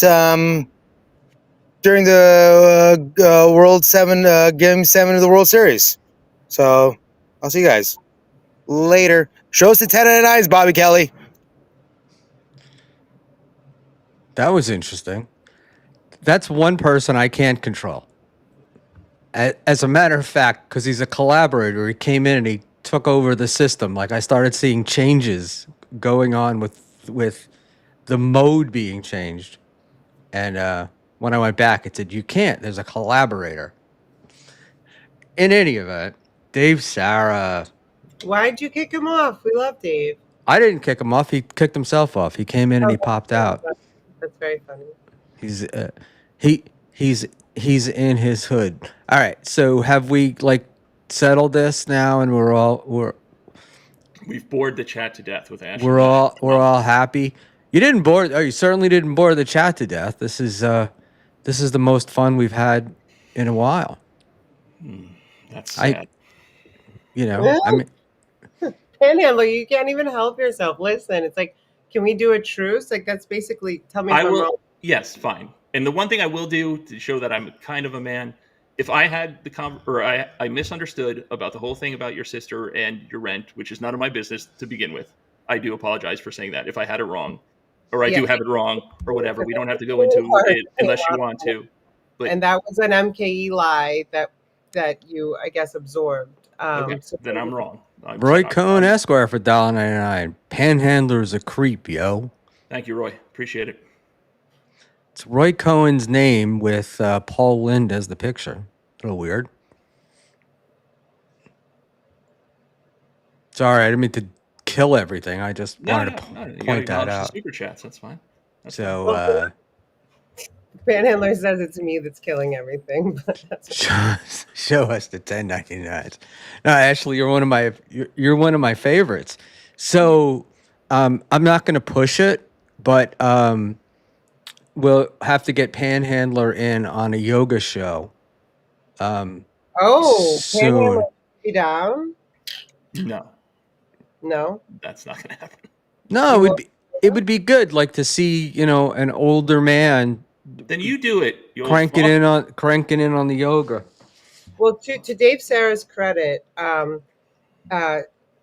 during the World 7 Game 7 of the World Series. So I'll see you guys later. Show us the 10 out of 9s, Bobby Kelly. That was interesting. That's one person I can't control. As a matter of fact, because he's a collaborator, he came in and he took over the system. Like I started seeing changes going on with the mode being changed. And when I went back, it said, you can't. There's a collaborator. In any event, Dave Sarah. why'd you kick him off? We love Dave. I didn't kick him off. He kicked himself off. He came in and he popped out. That's very funny. He's he's in his hood. All right. So have we settled this now, and We've bored the chat to death with Ash. we're all happy. You didn't bore. Oh, you certainly didn't bore the chat to death. This is the most fun we've had in a while. That's sad. I mean, Panhandler, you can't even help yourself. Listen, it's like, can we do a truce? Like, that's basically, tell me if I'm wrong. Yes, fine. And the one thing I will do to show that I'm kind of a man, if I had I misunderstood about the whole thing about your sister and your rent, which is none of my business to begin with, I do apologize for saying that if I had it wrong, or I do have it wrong, or whatever. We don't have to go into it unless you want to. But and that was an MKE lie that you, I guess, absorbed. okay, then I'm wrong. Roy Cohn Esquire for $1.99. Panhandler's a creep, yo. Thank you, Roy. Appreciate it. It's Roy Cohen's name with Paul Lind as the picture. A little weird. Sorry, I didn't mean to kill everything. I just wanted to point that out. Super chats. That's fine. Panhandler says it's me that's killing everything. But that's show us the 10.99s. No, Ashley, you're one of my favorites. So I'm not going to push it, but we'll have to get Panhandler in on a yoga show. Panhandler soon. be down? No, that's not going to happen. No, it would be good, like to see an older man. Then you do it. Cranking in on the yoga. Well, to Dave Sarah's credit,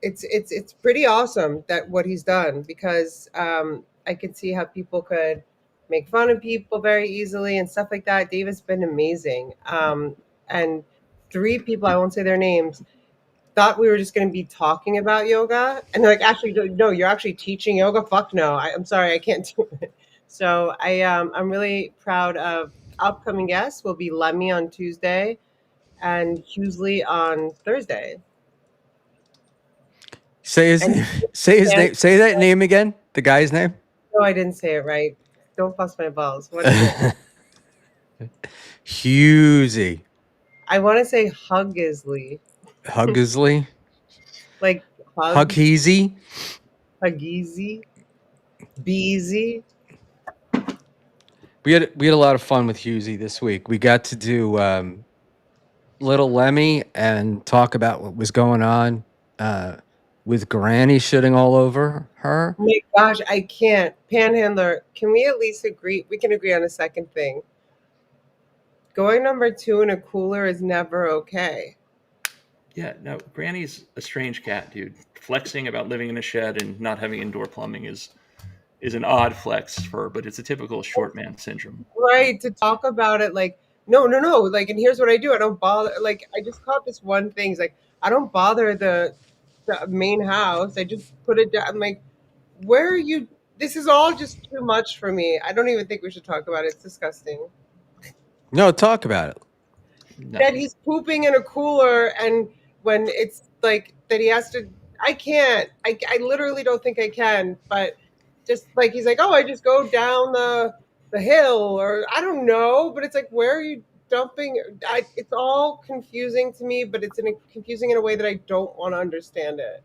it's pretty awesome that what he's done, because I could see how people could make fun of people very easily and stuff like that. Dave has been amazing. And 3 people, I won't say their names, thought we were just going to be talking about yoga, and they're like, actually, no, you're actually teaching yoga. Fuck no, I'm sorry, I can't do it. So I'm really proud of upcoming guests. Will be Lemmy on Tuesday and Hughley on Thursday. Say his name. Say that name again. The guy's name. No, I didn't say it right. Don't bust my balls. What is it? Hughesy. I want to say Huggisley. Huggisley. Like Hugheezy. Huggeezy. Beezy. We had a lot of fun with Hughesy this week. We got to do Little Lemmy and talk about what was going on with Granny shitting all over her. Oh my gosh, I can't. Panhandler, can we at least agree? We can agree on a second thing. Going number 2 in a cooler is never okay. Yeah, no, Granny's a strange cat, dude. Flexing about living in a shed and not having indoor plumbing is is an odd flex but it's a typical short man syndrome. Right, to talk about it like, no, like, and here's what I do. I don't bother. Like, I just caught this one thing. It's like, I don't bother the main house. I just put it down. I'm like, where are you? This is all just too much for me. I don't even think we should talk about it. It's disgusting. No, talk about it. No. That he's pooping in a cooler, and when it's like that he has to, I can't. I literally don't think I can. But just like he's like, oh, I just go down the hill, or I don't know. But it's like, where are you dumping? It's all confusing to me, but it's confusing in a way that I don't want to understand it.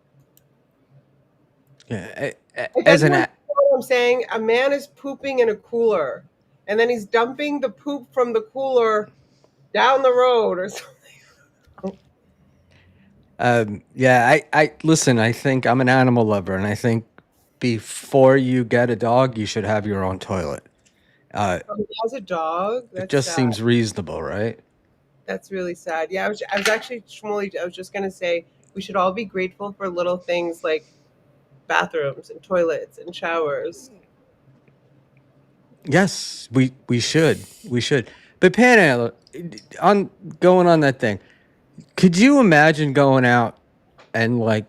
Yeah, Like, as everyone an knows what I'm saying, a man is pooping in a cooler, and then he's dumping the poop from the cooler down the road or something. yeah, I listen. I think I'm an animal lover, and I think before you get a dog, you should have your own toilet. He has a dog. It That's just sad. seems reasonable, right? That's really sad. Yeah, I was actually, Schmuel, I was just gonna say we should all be grateful for little things like bathrooms and toilets and showers. Yes, we should. But Panhandler, on going on that thing, could you imagine going out and like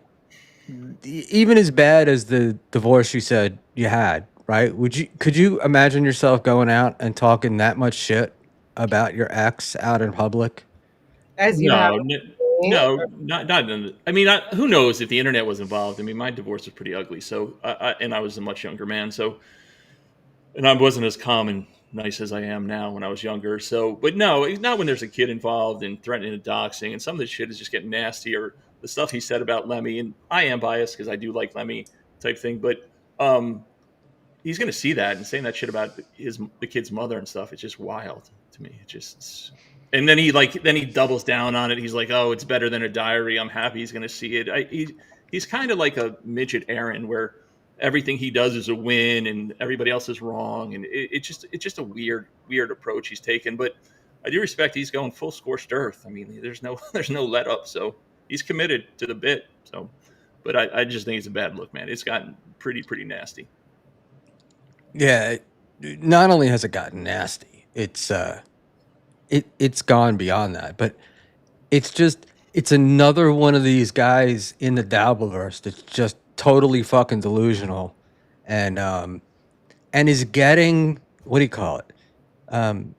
even as bad as the divorce you said you had, right? Could you imagine yourself going out and talking that much shit about your ex out in public? As you have No, no, not. I mean, who knows if the internet was involved? I mean, my divorce was pretty ugly. So, and I was a much younger man. So, and I wasn't as calm and nice as I am now when I was younger. So, but no, not when there's a kid involved and threatening and doxing. And some of this shit is just getting nasty. Or the stuff he said about Lemmy, and I am biased because I do like Lemmy type thing. But he's going to see that and saying that shit about the kid's mother and stuff. It's just wild to me. It just. And then he doubles down on it. He's like, "Oh, it's better than a diary. I'm happy he's going to see it." He's kind of like a midget Aaron, where everything he does is a win and everybody else is wrong, and it's just a weird approach he's taken. But I do respect he's going full scorched earth. I mean, there's no let up. So he's committed to the bit. So, but I just think it's a bad look, man. It's gotten pretty nasty. Yeah, not only has it gotten nasty, it's gone beyond that, but it's another one of these guys in the Dabbleverse that's just totally fucking delusional, and is getting, what do you call it, and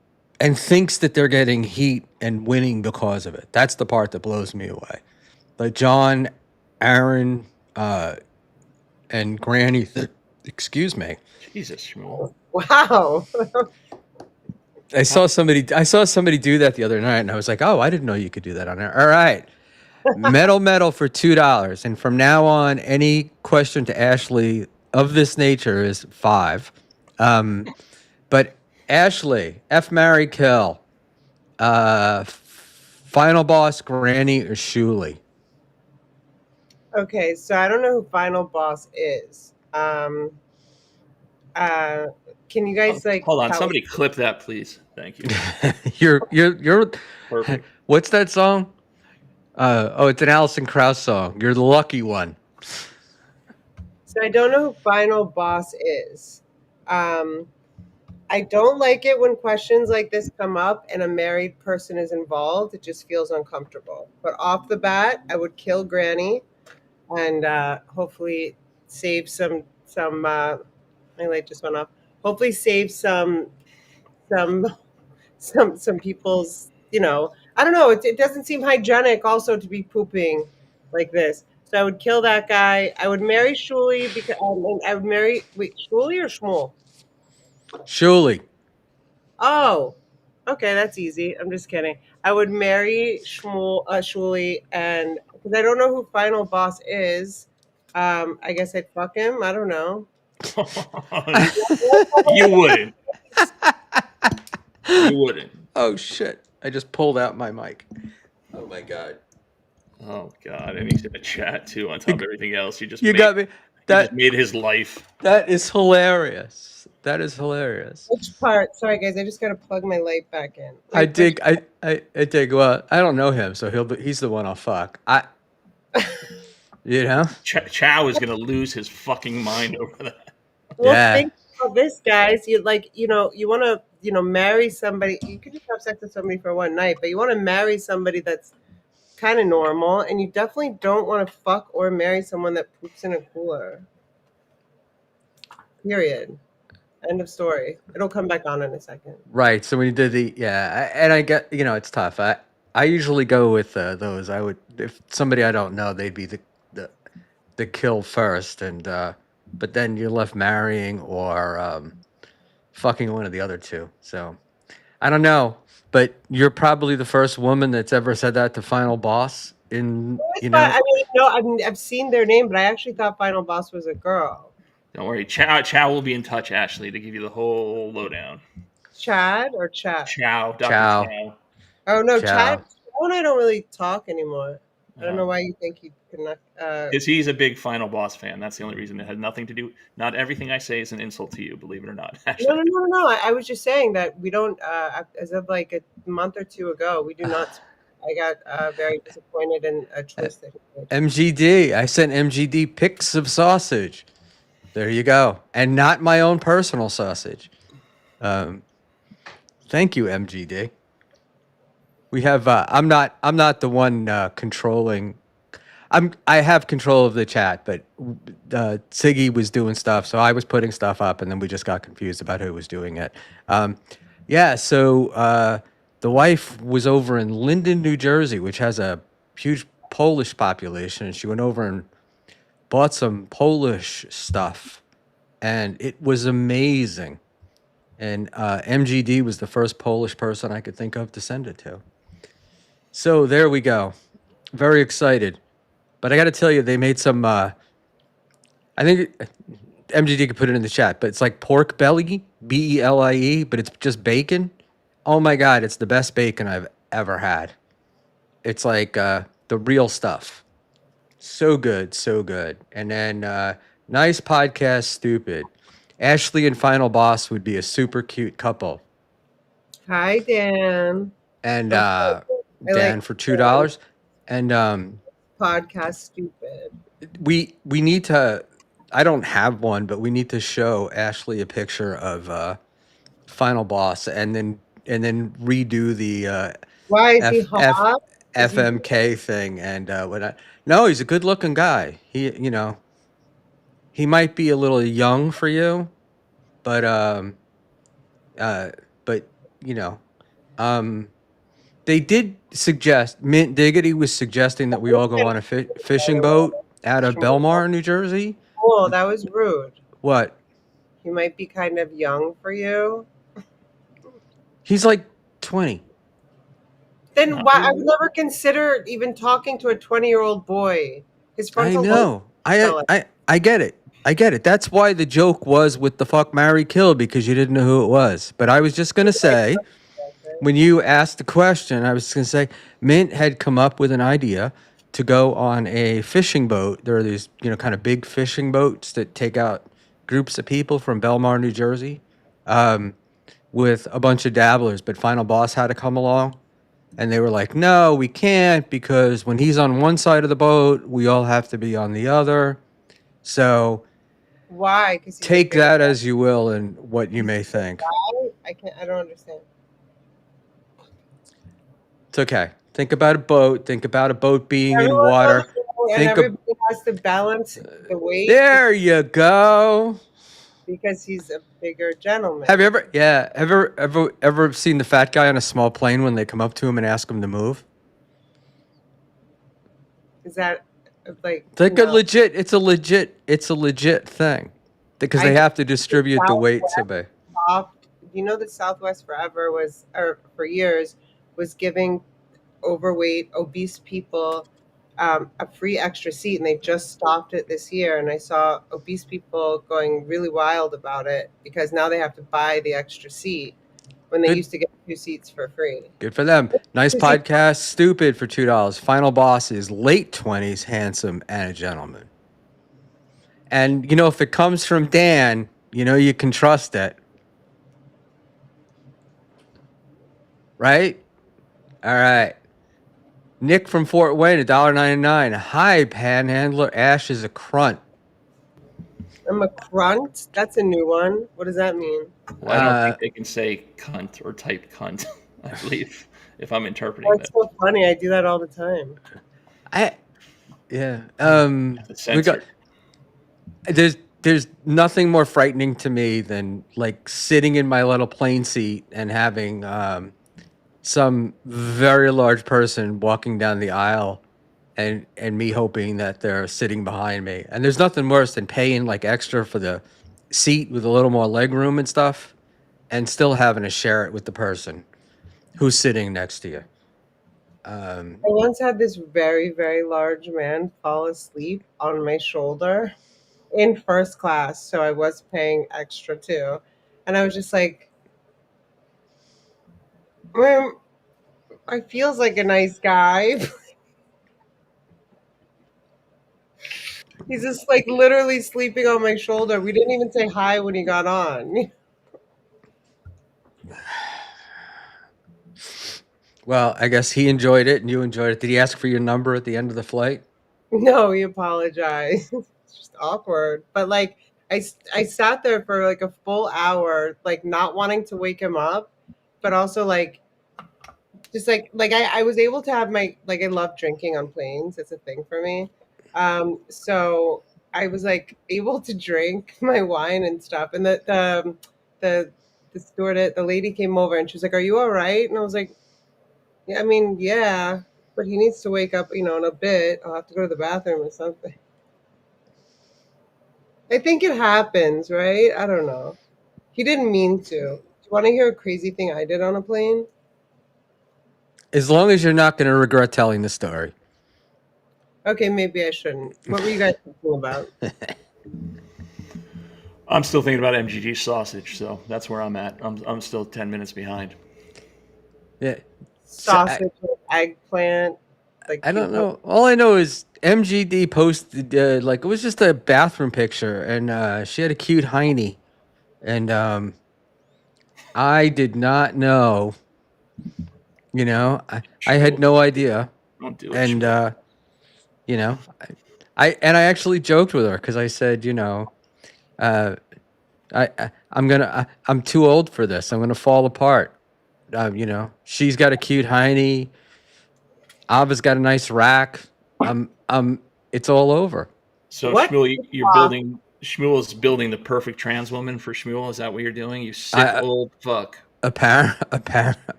thinks that they're getting heat and winning because of it. That's the part that blows me away. Like John, Aaron, and Granny, excuse me. Jesus, Schmuel. Wow. I saw somebody do that the other night, and I was like, "Oh, I didn't know you could do that on there." All right, metal for $2, and from now on, any question to Ashley of this nature is $5. But Ashley, F, marry, kill, final boss, Granny or Schmuel? Okay, so I don't know who Final Boss is. Can you guys like Hold on, tell somebody clip that, please. Thank you. You're Perfect. What's that song? It's an Alison Krauss song. You're the lucky one. So I don't know who Final Boss is. I don't like it when questions like this come up and a married person is involved. It just feels uncomfortable. But off the bat, I would kill Granny and hopefully save some. My light just went off. Hopefully save some people's. I don't know. It doesn't seem hygienic also to be pooping like this. So I would kill that guy. I would marry Schmuel because I would marry Schmuel or Schmuel. Schmuel. Oh, okay, that's easy. I'm just kidding. I would marry Schmuel, and because I don't know who Final Boss is, I guess I'd fuck him. I don't know. You wouldn't. You wouldn't. Oh shit! I just pulled out my mic. Oh my god. Oh god, and he's in the chat too. On top of everything else, You got me. Just made his life. That is hilarious. That is hilarious. Which part? Sorry, guys. I just got to plug my light back in. I dig. Well, I don't know him, so he's the one I'll fuck. You know. Chow is gonna lose his fucking mind over that. Well, Yeah. think about this, guys. You you want to, marry somebody. You could just have sex with somebody for one night, but you want to marry somebody that's kind of normal, and you definitely don't want to fuck or marry someone that poops in a cooler. Period. End of story. It'll come back on in a second. Right. So when you did and I get, it's tough. I usually go with those. I would, if somebody I don't know, they'd be the the kill first, and but then you're left marrying or fucking one of the other two. So I don't know, but you're probably the first woman that's ever said that to Final Boss. I mean, no, I've seen their name, but I actually thought Final Boss was a girl. Don't worry, Chow will be in touch, Ashley, to give you the whole lowdown. Chad or Chat? Chow, Dr. Chow. Chow. Oh no, Chow. Chad and I don't really talk anymore. I don't know Uh, why you think he connect. Because he's a big Final Boss fan. That's the only reason. It had nothing to do. Not everything I say is an insult to you, believe it or not. No, Ashley. no, no, no, no. I was just saying that we don't. As of like a month or two ago, we do not. I got very disappointed in a choice that he made. MGD. I sent MGD pics of sausage. There you go, and not my own personal sausage. Thank you, MGD. We have. I'm not the one controlling. I have control of the chat, but Siggy was doing stuff, so I was putting stuff up, and then we just got confused about who was doing it. Yeah, so the wife was over in Linden, New Jersey, which has a huge Polish population, and she went over and bought some Polish stuff, and it was amazing. And MGD was the first Polish person I could think of to send it to. So there we go. Very excited. But I got to tell you, they made some. I think MGD could put it in the chat, but it's like pork belly, BELIE, but it's just bacon. Oh my God, it's the best bacon I've ever had. It's like the real stuff. So good, so good. And then nice podcast, stupid. Ashley and Final Boss would be a super cute couple. Hi, Dan. And I Dan like for $2. And podcast stupid. we need to. I don't have one, but we need to show Ashley a picture of Final Boss, and then redo the Why is he hot? FMK thing. And no, he's a good looking guy. He might be a little young for you, but but you know, they did suggest. Mint Diggity was suggesting that we all go on a fishing boat out of Belmar, New Jersey. Oh, that was rude. What? He might be kind of young for you. He's like 20. Then why? I would never consider even talking to a 20-year-old boy. His frontal I know. I get it. I get it. That's why the joke was with the fuck, marry, kill, because you didn't know who it was. But I was just gonna say, when you asked the question, I was just gonna say, Mint had come up with an idea to go on a fishing boat. There are these, kind of big fishing boats that take out groups of people from Belmar, New Jersey, with a bunch of dabblers. But Final Boss had to come along. And they were like, no, we can't, because when he's on one side of the boat, we all have to be on the other. So why? Take that as you will and what you may think. I don't understand. It's okay. Think about a boat. Think about a boat being in Everyone water. knows, and everybody has to balance the weight. There you go. Because he's a bigger gentleman. Have you ever seen the fat guy on a small plane when they come up to him and ask him to move? Is that like? It's like it's a legit thing, because they have to distribute the weight to be. You know that Southwest for years was giving overweight, obese people a free extra seat, and they just stopped it this year. And I saw obese people going really wild about it because now they have to buy the extra seat when they used to get 2 seats for free. Good for them. Nice podcast. Stupid for $2. Final Boss is late 20s, handsome, and a gentleman. And if it comes from Dan, you can trust it. Right? All right. Nick from Fort Wayne, $1.99. Hi, Panhandler. Ash is a crunt. I'm a crunt. That's a new one. What does that mean? Well, I don't think they can say cunt or type cunt, I believe, if I'm interpreting That's that. so funny. I do that all the time. Yeah. Have to censor. There's nothing more frightening to me than like sitting in my little plane seat and having some very large person walking down the aisle and me hoping that they're sitting behind me. And there's nothing worse than paying like extra for the seat with a little more leg room and stuff and still having to share it with the person who's sitting next to you. I once had this very, very large man fall asleep on my shoulder in first class, so I was paying extra too. And I was just like, I feels like a nice guy. He's just like literally sleeping on my shoulder. We didn't even say hi when he got on. Well, I guess he enjoyed it and you enjoyed it. Did he ask for your number at the end of the flight? No, he apologized. It's just awkward. But like, I sat there for like a full hour, like not wanting to wake him up, but also like just like I was able to have my like I love drinking on planes. It's a thing for me. So I was like able to drink my wine and stuff. And the the stewardess, the lady came over and she was like, "Are you all right?" And I was like, "Yeah, I mean, yeah, but he needs to wake up, in a bit. I'll have to go to the bathroom or something." I think it happens, right? I don't know. He didn't mean to. Do you want to hear a crazy thing I did on a plane? As long as you're not going to regret telling the story. Okay, maybe I shouldn't. What were you guys thinking about? I'm still thinking about MGG sausage, so that's where I'm at. I'm still 10 minutes behind. Yeah. Sausage with eggplant. Like I don't know. All I know is MGD posted like it was just a bathroom picture, and she had a cute hiney, and I did not know. I had no idea, Don't do it. and Schmuel. I actually joked with her because I said, I'm too old for this. I'm gonna fall apart. She's got a cute hiney. Ava's got a nice rack. It's all over. So What? Schmuel is building the perfect trans woman for Schmuel. Is that what you're doing? You sick old fuck. Apparently.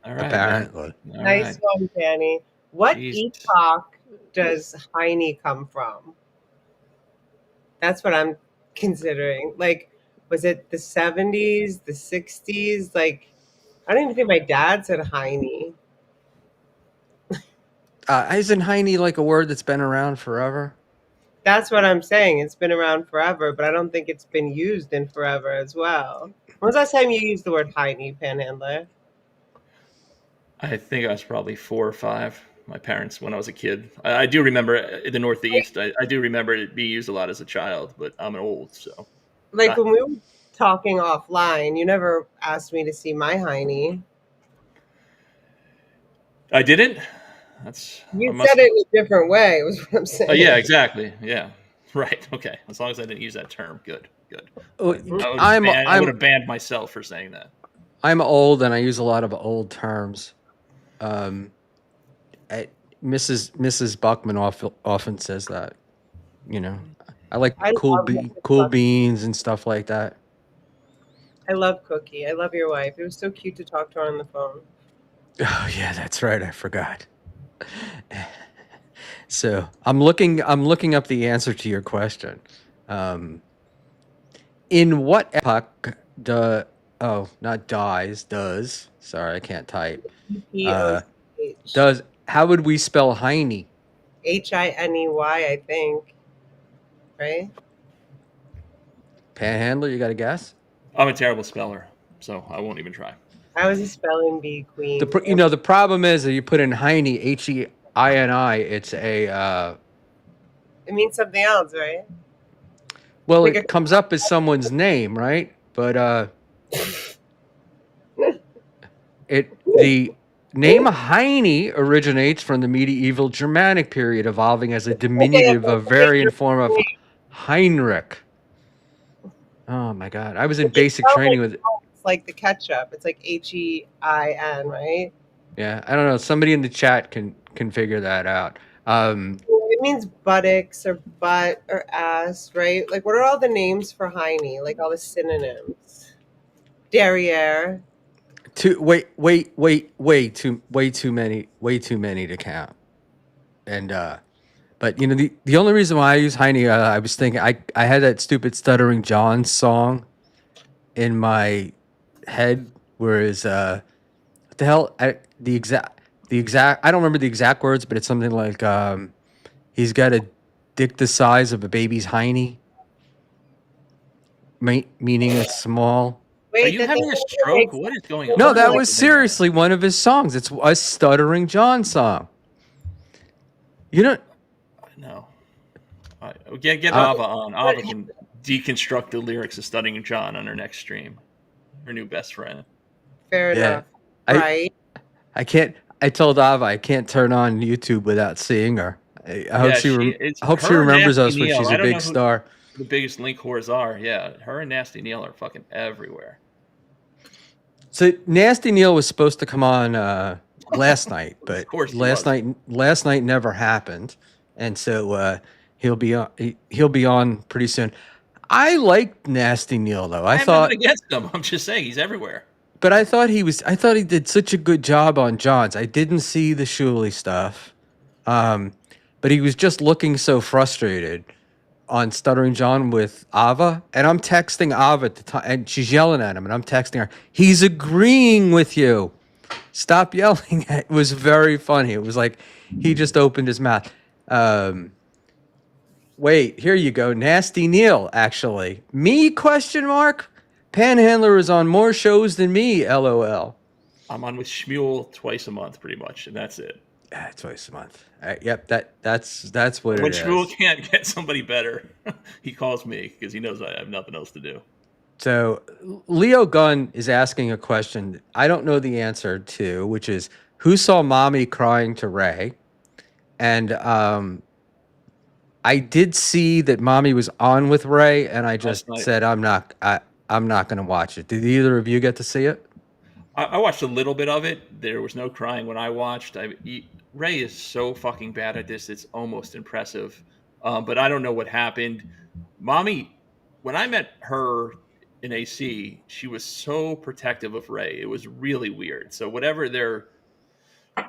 All right, Apparently. man. All Nice right. one, Danny. What Jesus. epoch does Heine come from? That's what I'm considering. Like, was it the 70s, the 60s? Like, I don't even think my dad said Heine. Isn't hiney like a word that's been around forever? That's what I'm saying. It's been around forever, but I don't think it's been used in forever as well. When was the last time you used the word Heine, Panhandler? I think I was probably 4 or 5. My parents, when I was a kid, I do remember in the Northeast. I do remember it being used a lot as a child, but I'm old, so. Like when we were talking offline, you never asked me to see my Heine. I didn't. You said it in a different way. Was what I'm saying. Oh yeah, exactly. Yeah, right. Okay. As long as I didn't use that term, good. I would have banned myself for saying that. I'm old and I use a lot of old terms. Mrs. Buckman often says that. I like cool beans and stuff like that. I love Cookie. I love your wife. It was so cute to talk to her on the phone. Oh yeah, that's right. I forgot. So I'm looking up the answer to your question. In what epoch does sorry, I can't type. H. How would we spell Heine? Hiney, I think. Right? Panhandler, you got a guess? I'm a terrible speller, so I won't even try. I was a spelling bee queen. The problem is that you put in Heine, Heini, it's a. It means something else, right? Well, like it comes up as someone's name, right? But the name Heine originates from the medieval Germanic period, evolving as a diminutive, a variant form of Heinrich. Oh my god. I was in But you basic spell, training like, with it's like the ketchup. It's like HEIN, right? yeah, I don't know. Somebody in the chat can figure that out. It means buttocks or butt or ass, right? Like, what are all the names for hiney? Like all the synonyms. Derriere. Way too many to count. And but you know the only reason why I use Heine, I was thinking I had that stupid Stuttering John song in my head, whereas what the hell the exact I don't remember the exact words, but it's something like he's got a dick the size of a baby's hiney, meaning it's small. Are Wait, you that having a doesn't stroke? make What is going sense. No, on? that Like, was seriously one of his songs. It's a Stuttering John song. You know, no. Get uh, Ava on. Ava can deconstruct the lyrics of Studying John on her next stream. Her new best friend. Fair yeah, enough. I Right. I can't. I told Ava I can't turn on YouTube without seeing her. I hope Yeah, she. it's I hope she her and remembers Nasty us when Neil. she's I a don't know big who star. the biggest link whores are. Yeah, her and Nasty Neil are fucking everywhere. So Nasty Neil was supposed to come on last night, Of but course he was. last night never happened, and so he'll be on. He'll be on pretty soon. I liked Nasty Neil though. I have nothing against him. I'm just saying he's everywhere. But I thought he was. I thought he did such a good job on Johns. I didn't see the Schmuel stuff, but he was just looking so frustrated on Stuttering John with Ava, and I'm texting Ava at the time, and she's yelling at him, and I'm texting her. He's agreeing with you. Stop yelling. It was very funny. It was like he just opened his mouth. Wait, here you go. Nasty Neil, actually. Me, question mark? Panhandler is on more shows than me, LOL. I'm on with Schmuel twice a month, pretty much, and that's it. Twice a month. Yep, that's what When it Schmuel is. can't get somebody better, he calls me because he knows I have nothing else to do. So Leo Gunn is asking a question I don't know the answer to, which is who saw mommy crying to Ray? And I did see that mommy was on with Ray, and I just night. said I'm not going to watch it. Did either of you get to see it? I watched a little bit of it. There was no crying when I watched. Ray is so fucking bad at this; it's almost impressive. But I don't know what happened. Mommy, when I met her in AC, she was so protective of Ray. It was really weird. So whatever their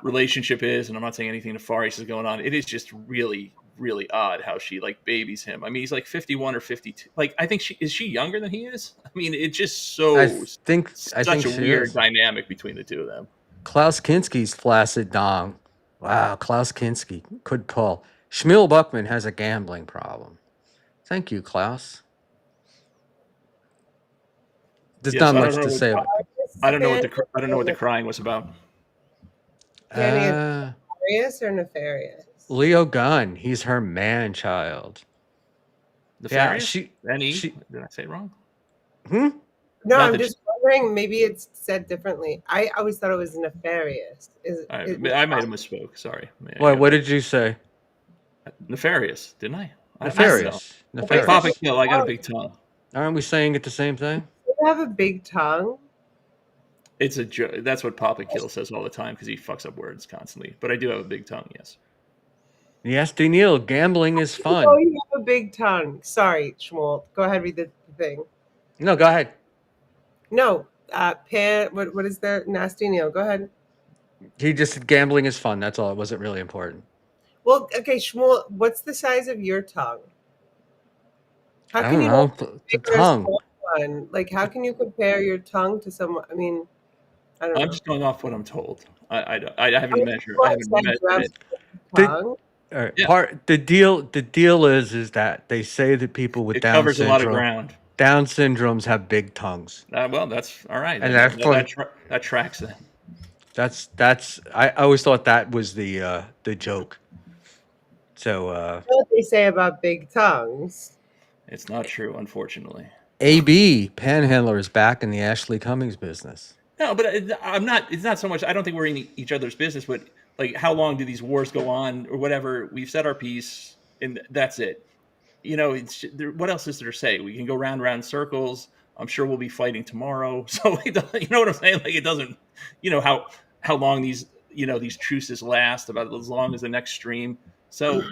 relationship is, and I'm not saying anything nefarious is going on, it is just really, really odd how she like babies him. I mean, he's like 51 or 52. Like, I think she younger than he is. I mean, it's just such a she weird is. dynamic between the two of them. Klaus Kinski's flaccid dong. Wow, Klaus Kinski could pull. Schmuel Buckman has a gambling problem. Thank you, Klaus. There's not much to say about it. I don't know what the crying was about. Nefarious or nefarious? Leo Gunn, he's her man child. Nefarious? Yeah, did I say it wrong? Hmm? No, I'm just wondering. Maybe it's said differently. I always thought it was nefarious. I might have misspoke. Sorry. What did you say? Nefarious, didn't I? Nefarious. Nefarious. Papa Kill, I got a big tongue. Aren't we saying it the same thing? You have a big tongue. It's a joke. That's what Papa Kill says all the time because he fucks up words constantly. But I do have a big tongue, yes. Yes, Daniil, gambling is fun. Oh, you have a big tongue. Sorry, Schmuel. Go ahead, read the thing. No, go ahead. No, what is there? Nasty Neil. Go ahead. He just said gambling is fun. That's all. It wasn't really important. Well, okay, Schmuel, what's the size of your tongue? How I don't know. The tongue. One? Like, how can you compare your tongue to someone? I mean, I don't know. I'm just going off what I'm told. I haven't measured. I haven't measured it. The deal is that they say that people with Down covers syndrome, a lot of ground. Down syndromes have big tongues. Well, that's all right. And that tracks then. That's. I always thought that was the joke. So. What they say about big tongues? It's not true, unfortunately. AB Panhandler is back in the Ashley Cummings business. No, but I'm not. It's not so much. I don't think we're in each other's business, but like, how long do these wars go on, or whatever? We've said our piece, and that's it. what else is there to say? We can go round and round in circles. I'm sure we'll be fighting tomorrow. So you know what I'm saying? Like it doesn't, how long these truces last, about as long as the next stream. So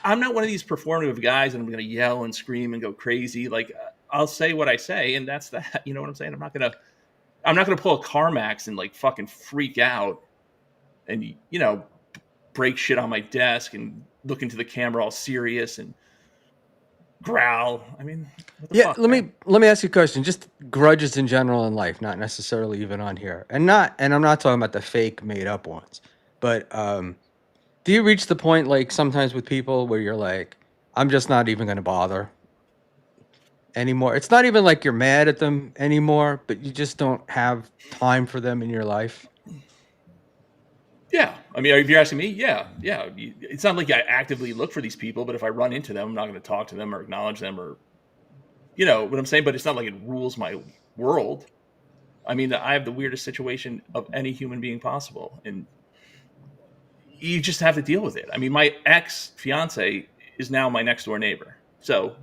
I'm not one of these performative guys, and I'm going to yell and scream and go crazy. Like I'll say what I say, and that's that. You know what I'm saying? I'm not gonna pull a CarMax and like fucking freak out and break shit on my desk and look into the camera all serious and growl. I mean, what the fuck, let man? me ask you a question. Just grudges in general in life, not necessarily even on here, and I'm not talking about the fake made up ones. But do you reach the point like sometimes with people where you're like, I'm just not even going to bother anymore? It's not even like you're mad at them anymore, but you just don't have time for them in your life. Yeah, I mean, if you're asking me, yeah. It's not like I actively look for these people, but if I run into them, I'm not going to talk to them or acknowledge them, or you know what I'm saying. But it's not like it rules my world. I mean, I have the weirdest situation of any human being possible, and you just have to deal with it. I mean, my ex fiance is now my next door neighbor, so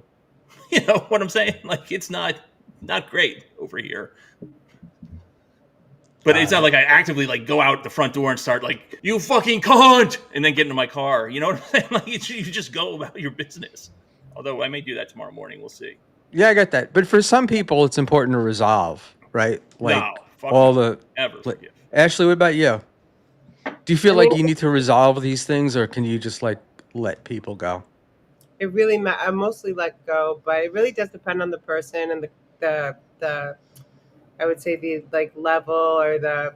you know what I'm saying. Like, it's not great over here. But it's not like I actively like go out the front door and start like, you fucking cunt, and then get into my car. You know what I'm saying? Like you just go about your business. Although I may do that tomorrow morning. We'll see. Yeah, I get that. But for some people, it's important to resolve, right? Like No, fuck all no. the. Ever Like, forgive. Ashley, what about you? Do you feel I like mean, you need to resolve these things, or can you just like let people go? it really I mostly let go, but it really does depend on the person and the I would say the like level or the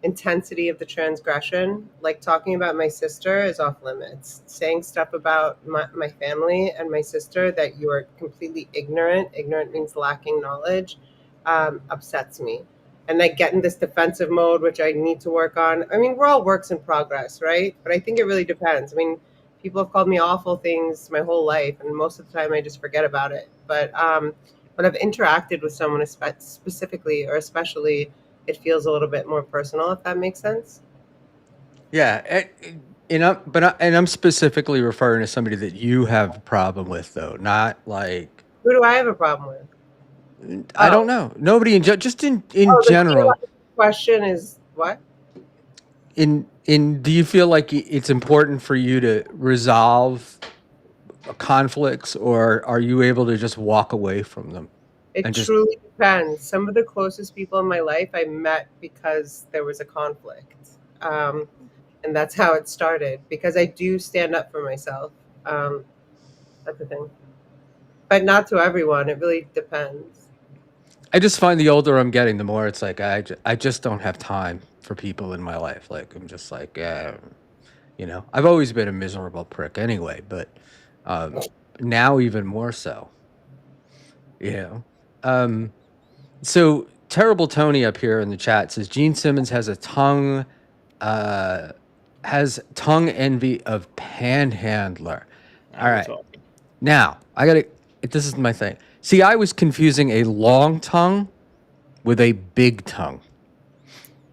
intensity of the transgression. Like talking about my sister is off limits. Saying stuff about my family and my sister that you are completely ignorant means lacking knowledge, upsets me. And I get in this defensive mode, which I need to work on. I mean, we're all works in progress, right? But I think it really depends. I mean, people have called me awful things my whole life, and most of the time I just forget about it. But when I've interacted with someone specifically or especially, it feels a little bit more personal, if that makes sense. Yeah, and I'm specifically referring to somebody that you have a problem with, though, not like Who do I have a problem with? I don't Oh, know. Nobody just in the general. question is what? In do you feel like it's important for you to resolve conflicts, or are you able to just walk away from them It and just truly depends. Some of the closest people in my life I met because there was a conflict. And that's how it started because I do stand up for myself. Um, that's the thing. But not to everyone. It really depends. I just find the older I'm getting, the more it's like I just don't have time for people in my life. Like I'm just like, I've always been a miserable prick anyway, but now even more so. You know. So terrible Tony up here in the chat says Gene Simmons uh, has tongue envy of panhandler. All Now we're right, talking. now I gotta. This is my thing. See, I was confusing a long tongue with a big tongue.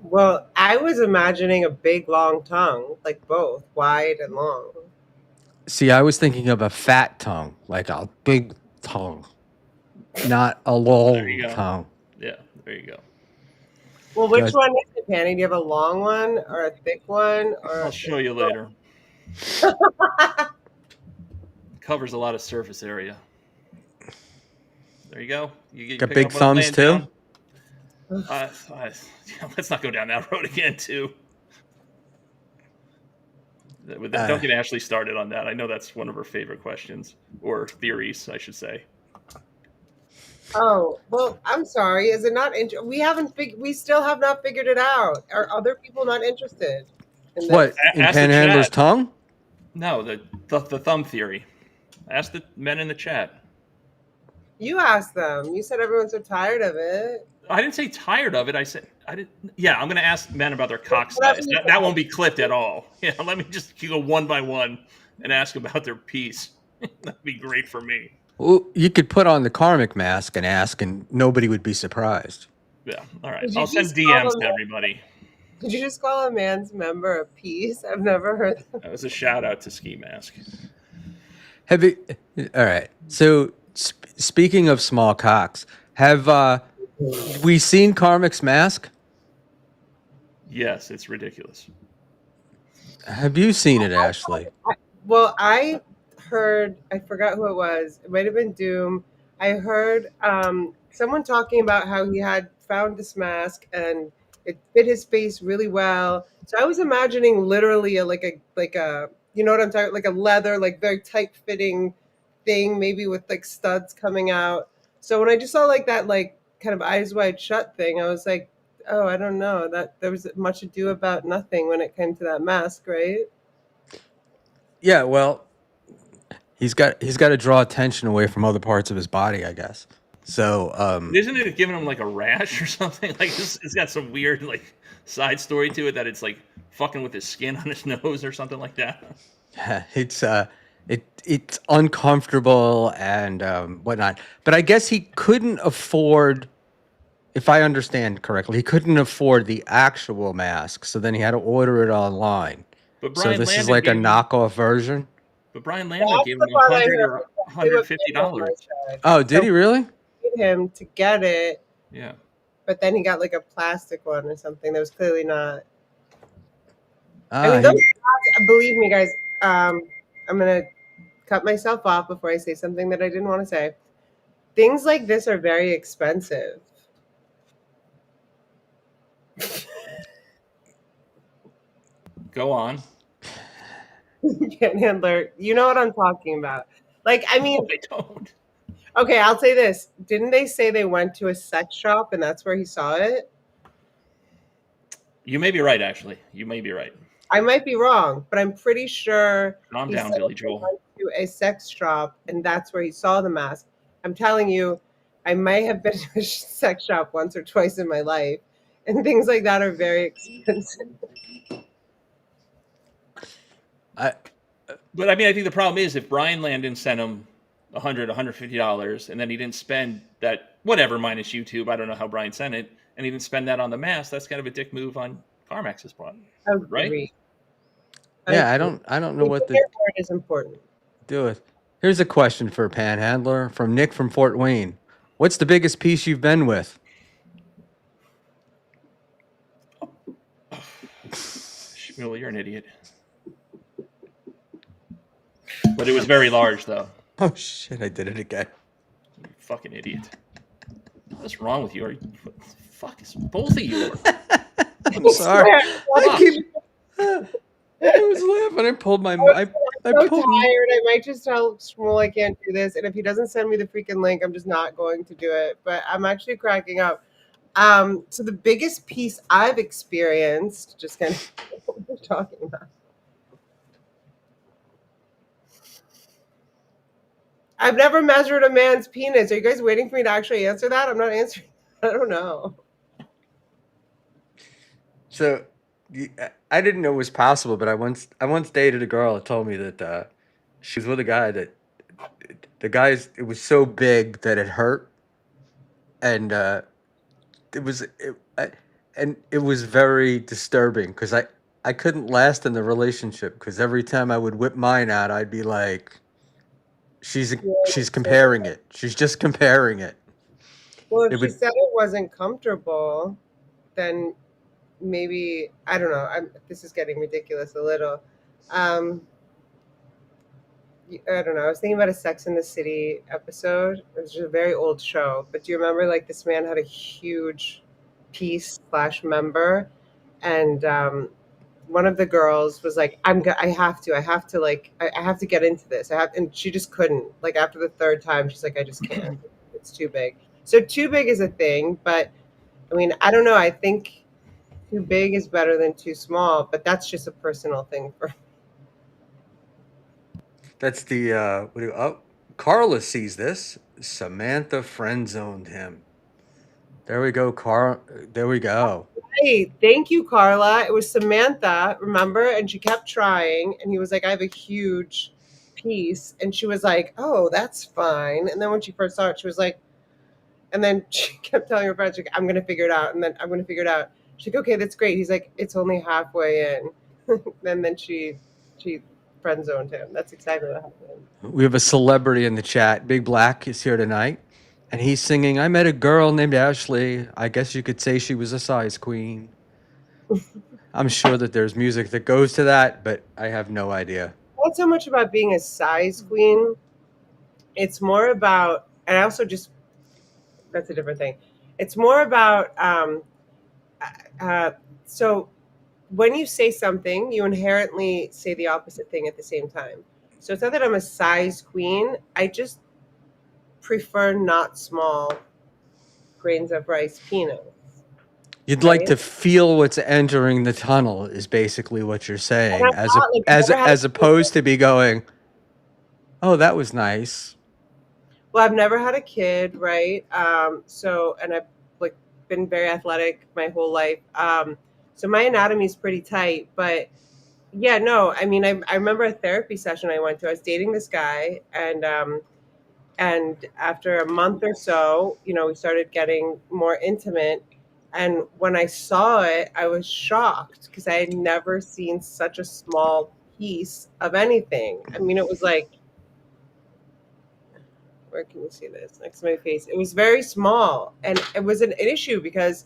Well, I was imagining a big long tongue, like both wide and long. See, I was thinking of a fat tongue, like a big tongue, not a There you long go. tongue. Yeah, there you go. Well, which Guys, one is it, Panny? Do you have a long one or a thick one or I'll a show you later. Covers a lot of surface area. There you go. You got pick big up what I'm thumbs laying too. down. Let's not go down that road again, too. Don't get Ashley started on that. I know that's one of her favorite questions or theories, I should say. Oh, well, I'm sorry. Is it not we still have not figured it out. Are other people not interested in What this? in Ask the Panhandler's chat. tongue? No, the thumb theory. Ask the men in the chat. You asked them. You said everyone's so tired of it. I didn't say tired of it. I said I didn't. Yeah, I'm going to ask men about their cock Whatever size. you That said. won't be clipped at all. Yeah, let me just go one by one and ask about their piece. That'd be great for me. Well, you could put on the karmic mask and ask, and nobody would be surprised. Yeah. All right. Did you I'll send just call DMs them? to everybody. Did you just call a man's member a piece? I've never heard that. That was a shout out to Ski Mask. Have you? All right. So speaking of small cocks, have we seen Karmic's mask? Yes, it's ridiculous. Have you seen it, Ashley? Well, I heard, I forgot who it was. It might have been Doom. I heard someone talking about how he had found this mask and it fit his face really well. So I was imagining literally like a you know what I'm talking, like a leather, like very tight fitting thing, maybe with like studs coming out. So when I just saw like that like kind of eyes wide shut thing, I was like, oh, I don't know, that there was much ado about nothing when it came to that mask, right? Yeah. Well, he's got to draw attention away from other parts of his body, I guess. So Isn't it giving him like a rash or something? Like it's got some weird like side story to it that it's like fucking with his skin on his nose or something like that. it's uncomfortable and whatnot. But I guess he couldn't afford, if I understand correctly, he couldn't afford the actual mask, so then he had to order it online. But So Brian this is Landon like a gave him, knockoff version. but Brian Landon That's gave the him part I 100 heard. or Exactly what $150. I said. Oh, did So he really? we paid him to get it, Yeah. but then he got like a plastic one or something that was clearly not. I Ah, mean, those believe me, guys. I'm gonna cut myself off before I say something that I didn't want to say. Things like this are very expensive. Go on. Handler, you know what I'm talking about. Like, I mean, No, I don't. okay, I'll say this. Didn't they say they went to a sex shop and that's where he saw it? You may be right, actually. You may be right. I might be wrong, but I'm pretty sure Calm he down, said Billy he Joel. went to a sex shop and that's where he saw the mask. I'm telling you, I might have been to a sex shop once or twice in my life, and things like that are very expensive. I, But I mean, I think the problem is if Brian Landon sent him $150, and then he didn't spend that whatever minus YouTube. I don't know how Brian sent it, and he didn't spend that on the mask. That's kind of a dick move on Carmax's part, right? Agree. yeah, I Agree. don't know what The to part is important. do with. Here's a question for a panhandler from Nick from Fort Wayne. What's the biggest piece you've been with? Schmuel, you're an idiot. But it was very large, though. Oh shit! I did it again. You fucking idiot. What's wrong with you? What the fuck is both of you? I'm sorry. Fuck. I was laughing. I pulled my. I I'm so pulled. tired. I might just tell Schmuel I can't do this, and if he doesn't send me the freaking link, I'm just not going to do it. But I'm actually cracking up. So the biggest piece I've experienced, just kind of what we're talking about. I've never measured a man's penis. Are you guys waiting for me to actually answer that? I'm not answering. I don't know. So, I didn't know it was possible, but I once dated a girl that told me that she was with a guy that it was so big that it hurt, and it was and it was very disturbing because I couldn't last in the relationship because every time I would whip mine out, I'd be like, she's comparing it. She's just comparing it. Well, if It she would. said it wasn't comfortable, then maybe I don't know. This is getting ridiculous a little. I don't know. I was thinking about a Sex in the City episode. It was just a very old show, but do you remember like this man had a huge piece slash member, and one of the girls was like, I have to like, I have to get into this. And she just couldn't. Like after the third time, she's like, I just can't. It's too big. So too big is a thing, but I mean, I don't know. I think too big is better than too small, but that's just a personal thing for. That's the Carla sees this. Samantha friend zoned him. There we go, Carl. There we go. Hey, thank you, Carla. It was Samantha, remember? And she kept trying, and he was like, I have a huge piece. And she was like, oh, that's fine. And then when she first saw it, she was like, and then she kept telling her friends, like, I'm going to figure it out. And then I'm going to figure it out. She's like, okay, that's great. He's like, it's only halfway in. And then she friend zoned him. That's exactly what happened. We have a celebrity in the chat. Big Black is here tonight, and he's singing, I met a girl named Ashley. I guess you could say she was a size queen. I'm sure that there's music that goes to that, but I have no idea. Not so much about being a size queen. It's more about, and I also just, that's a different thing. It's more about, so when you say something, you inherently say the opposite thing at the same time. So it's not that I'm a size queen. I just prefer not small grains of rice peanuts. You'd like Right? to feel what's entering the tunnel is basically what you're And saying, I'm not like, I've never had as opposed to be going, oh, that was nice. well, I've never had a kid, right? So, and I've like been very athletic my whole life. So my anatomy is pretty tight, but yeah, no, I mean, I remember a therapy session I went to. I was dating this guy, and after a month or so, we started getting more intimate. And when I saw it, I was shocked because I had never seen such a small piece of anything. I mean, it was like, where can you see this? Next to my face. It was very small, and it was an issue because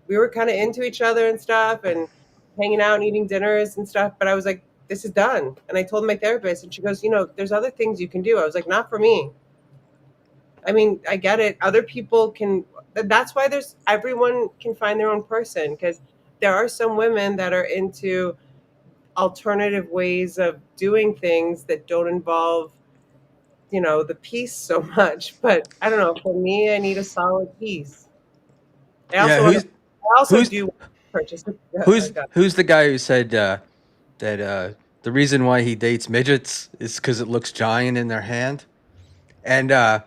we were kind of into each other and stuff, and hanging out and eating dinners and stuff. But I was like, this is done. And I told my therapist, and she goes, there's other things you can do. I was like, not for me. I mean, I get it. Other people can. That's why everyone can find their own person, because there are some women that are into alternative ways of doing things that don't involve the piece so much. But I don't know, for me, I need a solid piece. I Yeah, also who's do purchase who's the guy who said that the reason why he dates midgets is because it looks giant in their hand? And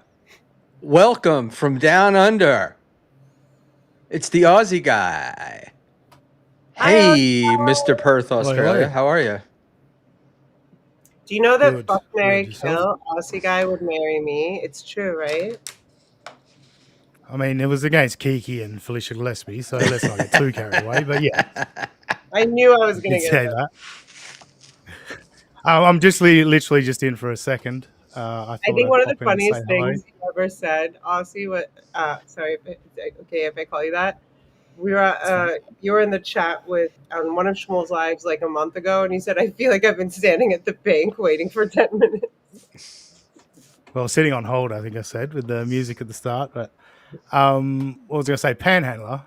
welcome from down under. It's the Aussie guy. Hi, Hey, Mr. Perth, hello. Australia. How are you? Do you know that Good. Fuck, Marry, Good. Yourself? Kill, Aussie guy would marry me? It's true, right? I mean, it was against Kiki and Felicia Gillespie, so let's not get too carried away. But yeah, I knew I was you going to could get say that. that. I'm just literally just in for a second. I I thought think I'd one of the pop in and say funniest hello. things you ever said, Aussie, sorry, if I call you that. We were, you were in the chat on one of Schmuel's lives like a month ago, and he said, I feel like I've been standing at the bank waiting for 10 minutes. Well, sitting on hold, I think I said, with the music at the start. But what was I going to say? Panhandler.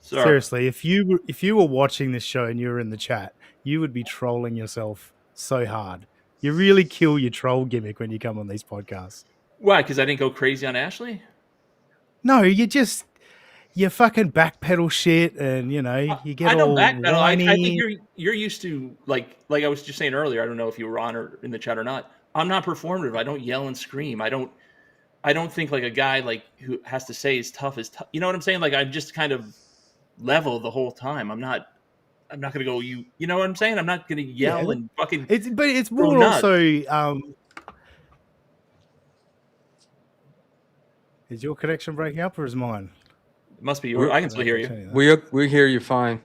Sir. Seriously, if you were watching this show and you were in the chat, you would be trolling yourself so hard. You really kill your troll gimmick when you come on these podcasts. Why? Because I didn't go crazy on Ashley? No, you fucking backpedal shit, and you get I don't all backpedal. I think whiny. you're used to like I was just saying earlier. I don't know if you were on or in the chat or not. I'm not performative. I don't yell and scream. I don't think like a guy like who has to say is tough is tough. You know what I'm saying? Like I'm just kind of level the whole time. I'm not gonna go. You know what I'm saying? I'm not gonna yell and fucking. But it's go more nuts. also. Is your connection breaking up or is mine? It must be yours. I can still hear you. We hear you fine.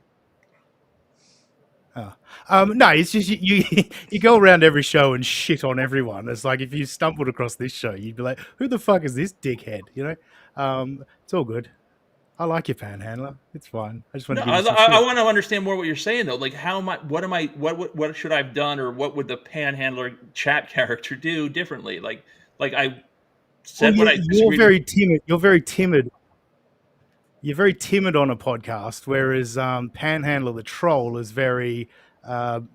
No, it's just you go around every show and shit on everyone. It's like if you stumbled across this show, you'd be like, "Who the fuck is this dickhead?" It's all good. I like your panhandler. It's fine. I just want No, to give you some I shit. want to understand more what you're saying though. Like, how am I? What should I have done, or what would the panhandler chat character do differently? Like I said, Well, what I you're disagreed very with. timid. You're very timid. You're very timid on a podcast, whereas Panhandler the troll is very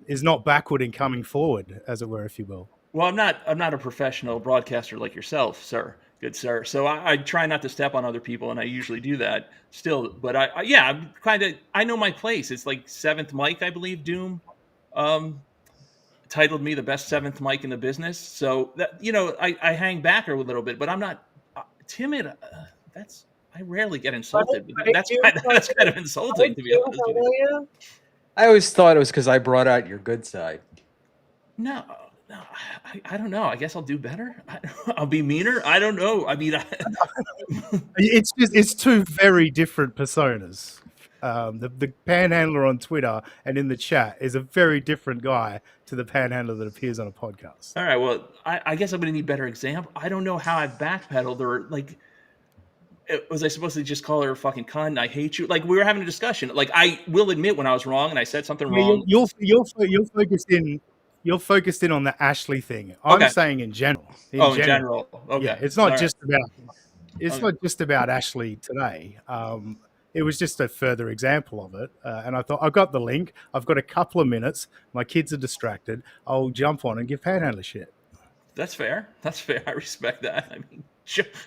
is not backward in coming forward, as it were, if you will. Well, I'm not a professional broadcaster like yourself, sir. Good sir. So I try not to step on other people, and I usually do that still. But I'm kind of I know my place. It's like seventh mic, I believe. Doom titled me the best seventh mic in the business. So that I hang back a little bit, but I'm not timid. I rarely get insulted. That's kind of insulting, to be honest with you. I always thought it was because I brought out your good side. No, I don't know. I guess I'll do better. I'll be meaner. I don't know. I mean, It's two very different personas. The panhandler on Twitter and in the chat is a very different guy to the panhandler that appears on a podcast. All right. Well, I guess I'm going to need better example. I don't know how I backpedaled or like. Was I supposed to just call her a fucking cunt? I hate you. Like we were having a discussion. Like I will admit when I was wrong and I said something Yeah, wrong. you're focused in on the Ashley thing. I'm Okay. saying in general. In general. Okay. Yeah, it's not All just about. It's Okay. not just about Ashley today. It was just a further example of it, and I thought I've got the link. I've got a couple of minutes. My kids are distracted. I'll jump on and give Panhandler shit. That's fair. That's fair. I respect that. I mean,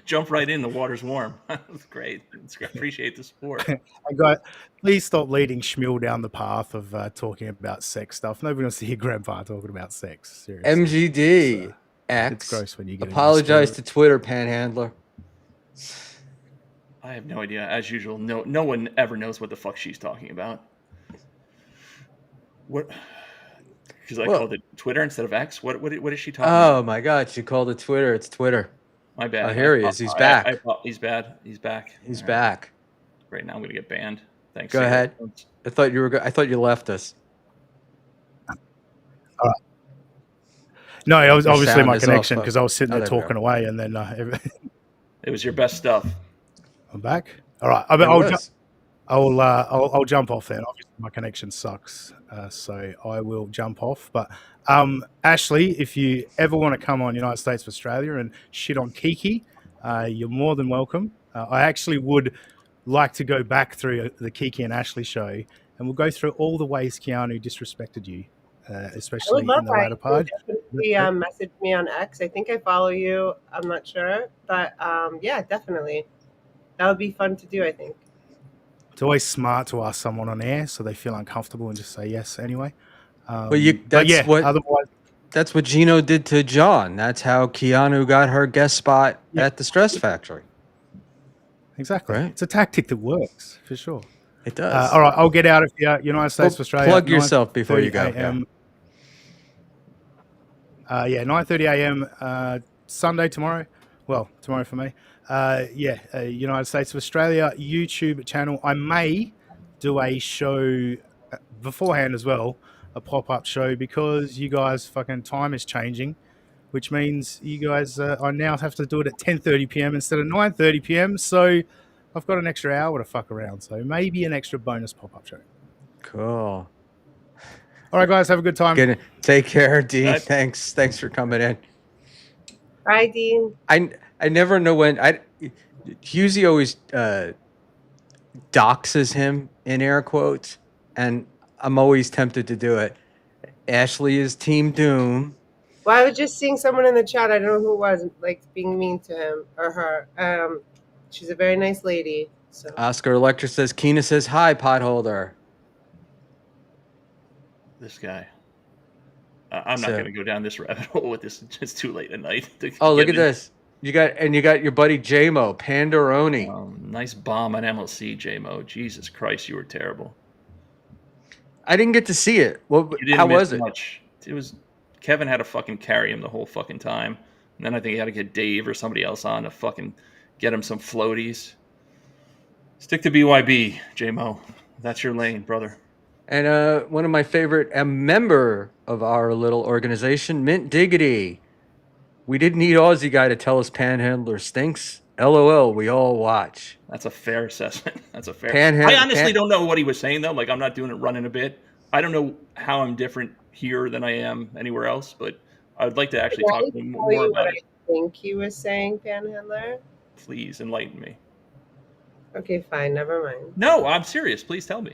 jump right in. The water's warm. That's great. I appreciate the support. Please stop leading Schmuel down the path of talking about sex stuff. Nobody wants to hear Grandpa talking about sex. Seriously. MGD X. It's gross when you get apologize to Twitter, panhandler. I have no idea. As usual, no one ever knows what the fuck she's talking about. What? Because I called it Twitter instead of X. What is she talking about? Oh my God, she called it Twitter. It's Twitter. My bad. Oh, here he is. He's back. He's bad. He's back. He's back. Right now, I'm gonna get banned. Thanks. Go ahead. I thought you left us. All right. No, it was obviously my connection because I was sitting there talking away, and then it was your best stuff. I'm back. All right. I'll jump off then. Obviously, my connection sucks, so I will jump off. But Ashley, if you ever want to come on United States of Australia and shit on Kiki, you're more than welcome. I actually would like to go back through the Kiki and Ashley show, and we'll go through all the ways Keanu disrespected you, especially in the latter part. He messaged me on X. I think I follow you. I'm not sure, but yeah, definitely. That would be fun to do, I think. It's always smart to ask someone on air so they feel uncomfortable and just say yes anyway. That's what Gino did to John. That's how Keanu got her guest spot at the Stress Factory. Exactly. Right? It's a tactic that works, for sure. It does. All right, I'll get out of here. United States of Australia. Plug yourself before you go. 9:30 a.m. Sunday tomorrow. Well, tomorrow for me. United States of Australia YouTube channel. I may do a show beforehand as well, a pop-up show, because you guys fucking time is changing, which means you guys I now have to do it at 10:30 p.m. instead of 9:30 p.m. So I've got an extra hour to fuck around. So maybe an extra bonus pop-up show. Cool. All right, guys, have a good time. Take care, Dean. Bye. Thanks for coming in. Bye, Dean. I never know when Husey always doxes him in air quotes, and I'm always tempted to do it. Ashley is Team Doom. Well, I was just seeing someone in the chat. I don't know who it was, like being mean to him or her. She's a very nice lady. So Oscar Electra says, Keena says hi, potholder. This guy. I'm not going to go down this rabbit hole with this. It's too late at night. Look at this. You got your buddy J-Mo, Pandaroni. Nice bomb on MLC, J-Mo. Jesus Christ, you were terrible. I didn't get to see it. Well, how was it? Much. It was Kevin had to fucking carry him the whole fucking time. And then I think he had to get Dave or somebody else on to fucking get him some floaties. Stick to BYB, J-Mo. That's your lane, brother. And one of my favorite, a member of our little organization, Mint Diggity. We didn't need Aussie guy to tell us Panhandler stinks. LOL, we all watch. That's a fair assessment. That's a fair. I honestly don't know what he was saying though. Like I'm not doing it running a bit. I don't know how I'm different here than I am anywhere else, but I would like to actually talk more about it. I think he was saying, Panhandler. Please enlighten me. Okay, fine. Never mind. No, I'm serious. Please tell me.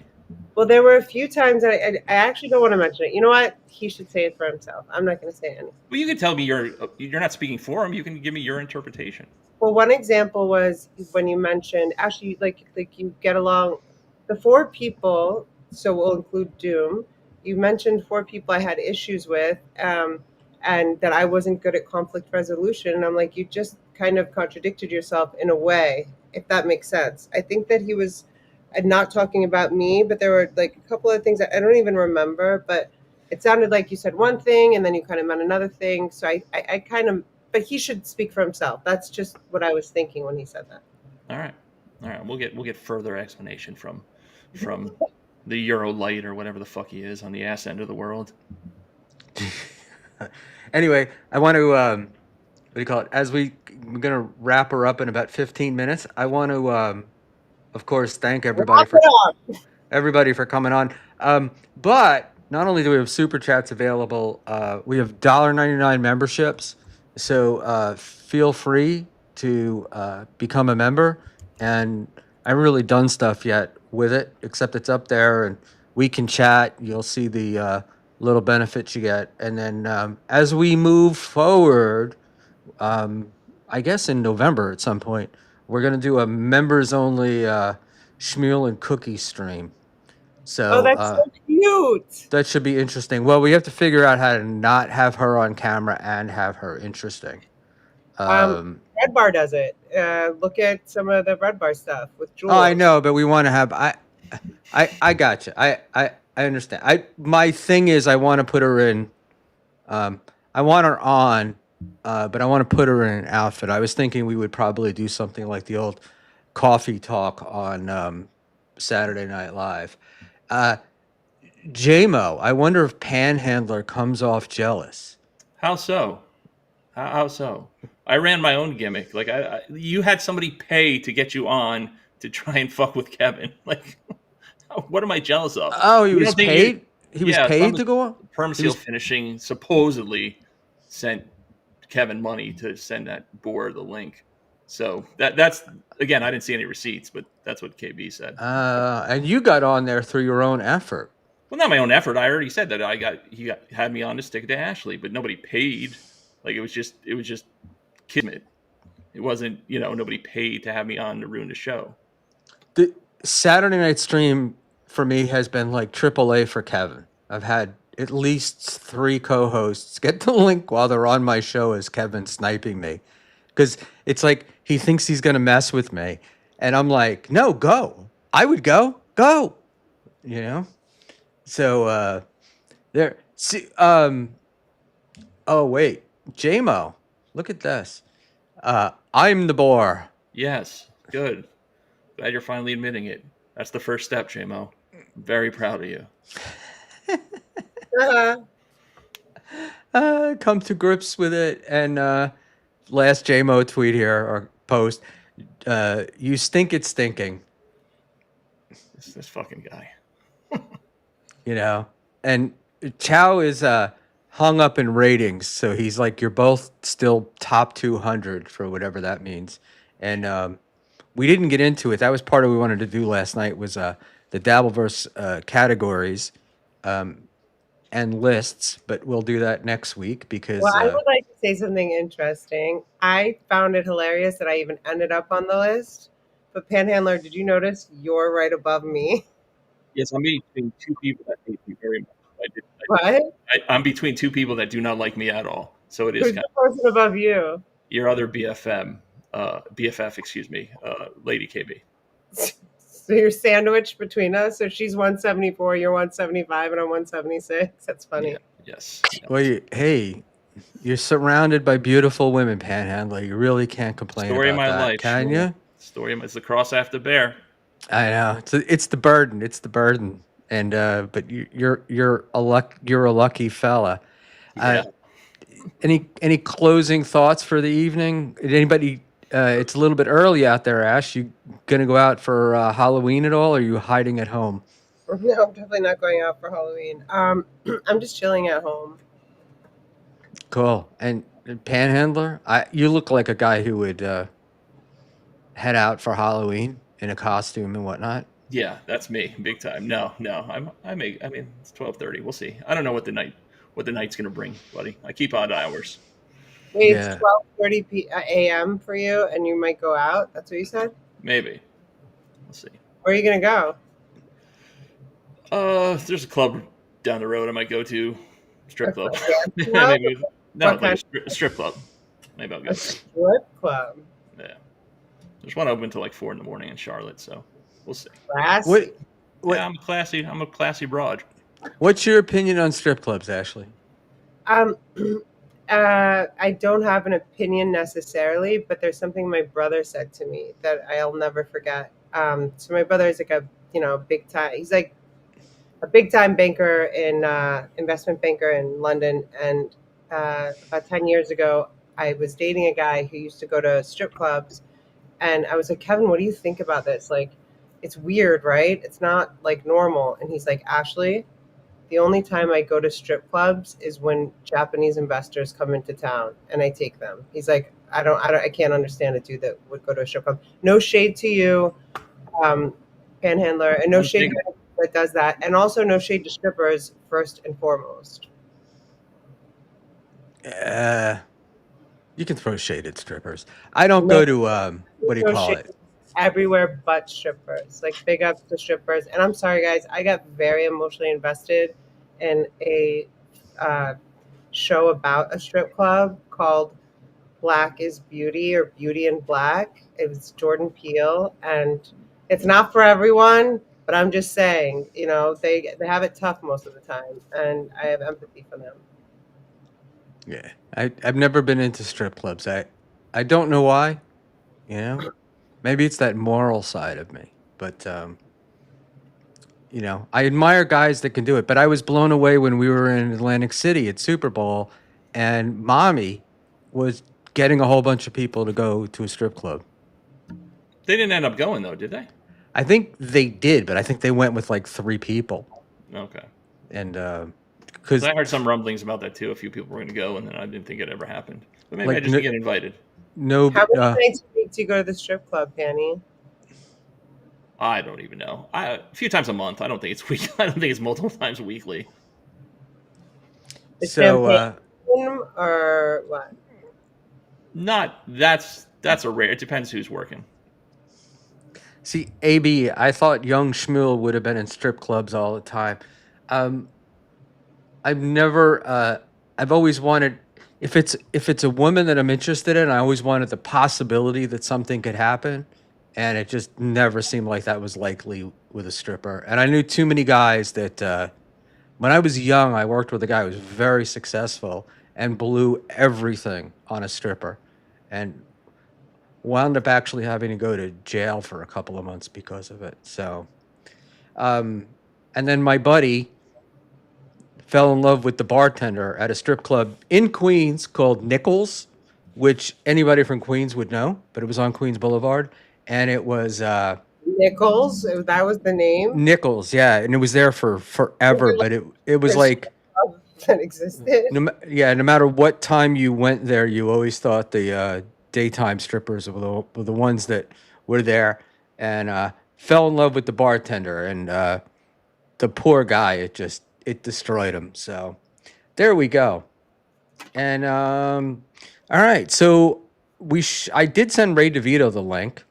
Well, there were a few times I actually don't want to mention it. You know what? He should say it for himself. I'm not going to say anything. Well, you can tell me you're not speaking for him. You can give me your interpretation. Well, one example was when you mentioned actually like you get along the 4 people. So we'll include Doom. You mentioned 4 people I had issues with, and that I wasn't good at conflict resolution. And I'm like, you just kind of contradicted yourself in a way, if that makes sense. I think that he was not talking about me, but there were like a couple of things that I don't even remember, but it sounded like you said one thing and then you kind of meant another thing. So I kind of, but he should speak for himself. That's just what I was thinking when he said that. All right. We'll get further explanation from from the Euro Light or whatever the fuck he is on the ass end of the world. Anyway, I want to what do you call it? As we're gonna wrap her up in about 15 minutes, I want to of course thank everybody Wrap it up. for coming on. But not only do we have super chats available, we have $1.99 memberships. So feel free to become a member. And I haven't really done stuff yet with it, except it's up there and we can chat. You'll see the little benefits you get. And then as we move forward, I guess in November at some point, we're going to do a members only Schmuel and cookie stream. So Oh, that's so cute. that should be interesting. Well, we have to figure out how to not have her on camera and have her interesting. Red Bar does it. Look at some of the Red Bar stuff with Jules. Oh, I know, but we want to have I got you. I understand. My thing is I want to put her in I want her on but I want to put her in an outfit. I was thinking we would probably do something like the old coffee talk on Saturday Night Live. JMO, I wonder if Panhandler comes off jealous. How so? How so? I ran my own gimmick. Like you had somebody pay to get you on to try and fuck with Kevin. Like, what am I jealous of? Oh, he was paid. He was paid to go on. Perm Seal Finishing supposedly sent Kevin money to send that board the link. So that's again, I didn't see any receipts, but that's what KB said. And you got on there through your own effort. Well, not my own effort. I already said that he had me on to stick it to Ashley, but nobody paid. Like it was just kismet. It wasn't, nobody paid to have me on to ruin the show. The Saturday night stream for me has been like AAA for Kevin. I've had at least 3 co-hosts get the link while they're on my show as Kevin sniping me. Because it's like he thinks he's going to mess with me. And I'm like, no, go. I would go. So there. See, oh, wait. JMO, look at this. I'm the bore. Yes, good. Glad you're finally admitting it. That's the first step, JMO. I'm very proud of you. Come to grips with it. And last JMO tweet here or post. You stink at stinking. This fucking guy. And Chow is hung up in ratings, so he's like, you're both still top 200 for whatever that means. And we didn't get into it. That was part of what we wanted to do last night was the Dabbleverse categories and lists, but we'll do that next week because... Well, I would like to say something interesting. I found it hilarious that I even ended up on the list. But Panhandler, did you notice you're right above me? Yes, I'm between 2 people that hate me very much. What? I'm between 2 people that do not like me at all. So it is Who's the person above you? Your other BFF, Lady KB. So you're sandwiched between us. So she's 174, you're 175, and I'm 176. That's funny. Yeah, yes. Well, you're surrounded by beautiful women, Panhandler. You really can't complain Story about of my that, life, can you? It's the cross I have to bear. I know. It's the burden. It's the burden. And but you're a lucky fella. Yeah. Any closing thoughts for the evening? Anybody? It's a little bit early out there, Ash. You gonna go out for Halloween at all? Or are you hiding at home? No, I'm definitely not going out for Halloween. I'm just chilling at home. Cool. And Panhandler, you look like a guy who would head out for Halloween in a costume and whatnot. Yeah, that's me, big time. No, I mean, it's 12:30. We'll see. I don't know what the night's gonna bring, buddy. I keep odd hours. Wait, it's 12:30 a.m. for you, and you might go out. That's what you said. Maybe. We'll see. Where are you gonna go? There's a club down the road I might go to. Strip club. Maybe. No, like a strip club. Maybe I'll go. A strip club. Yeah. There's one open till like 4 a.m. in Charlotte, so we'll see. Classy. What? Yeah, I'm a classy broad. What's your opinion on strip clubs, Ashley? I don't have an opinion necessarily, but there's something my brother said to me that I'll never forget. So my brother is like a big time. He's like a big time banker in investment banker in London. And about 10 years ago, I was dating a guy who used to go to strip clubs, and I was like, Kevin, what do you think about this? Like, it's weird, right? It's not like normal. And he's like, Ashley, the only time I go to strip clubs is when Japanese investors come into town and I take them. He's like, I can't understand a dude that would go to a strip club. No shade to you, panhandler, and no I'm shade thinking- to anyone that does that, and also no shade to strippers first and foremost. You can throw shade at strippers. I don't No, go to what do you no call shade it? everywhere but strippers. Like, big ups to strippers. And I'm sorry, guys, I got very emotionally invested in a show about a strip club called Black is Beauty, or Beauty in Black. It was Jordan Peele, and it's not for everyone, but I'm just saying, they have it tough most of the time, and I have empathy for them. Yeah, I've never been into strip clubs. I don't know why. You know, maybe it's that moral side of me. But I admire guys that can do it. But I was blown away when we were in Atlantic City at Super Bowl, and Mommy was getting a whole bunch of people to go to a strip club. They didn't end up going though, did they? I think they did, but I think they went with like 3 people. Okay. And So I heard some rumblings about that too. A few people were going to go, and then I didn't think it ever happened. But maybe I like just didn't get invited. no, How many nights a week do you go to the strip club, Penny? I don't even know. A few times a month. I don't think it's week. I don't think it's multiple times weekly. The so champagne or what? Not that's a rare. It depends who's working. see, AB, I thought young Schmuel would have been in strip clubs all the time. I've never I've always wanted, if it's a woman that I'm interested in, I always wanted the possibility that something could happen, and it just never seemed like that was likely with a stripper. And I knew too many guys that when I was young, I worked with a guy who was very successful and blew everything on a stripper, and wound up actually having to go to jail for a couple of months because of it. So, and then my buddy fell in love with the bartender at a strip club in Queens called Nichols, which anybody from Queens would know, but it was on Queens Boulevard. And it was Nichols? That was the name? Nichols, yeah. And it was there for forever, but it was There's like, club that existed. no matter what time you went there, you always thought the daytime strippers were the ones that were there, and fell in love with the bartender. And the poor guy, it destroyed him. So there we go. And all right, so I did send Ray DeVito the link.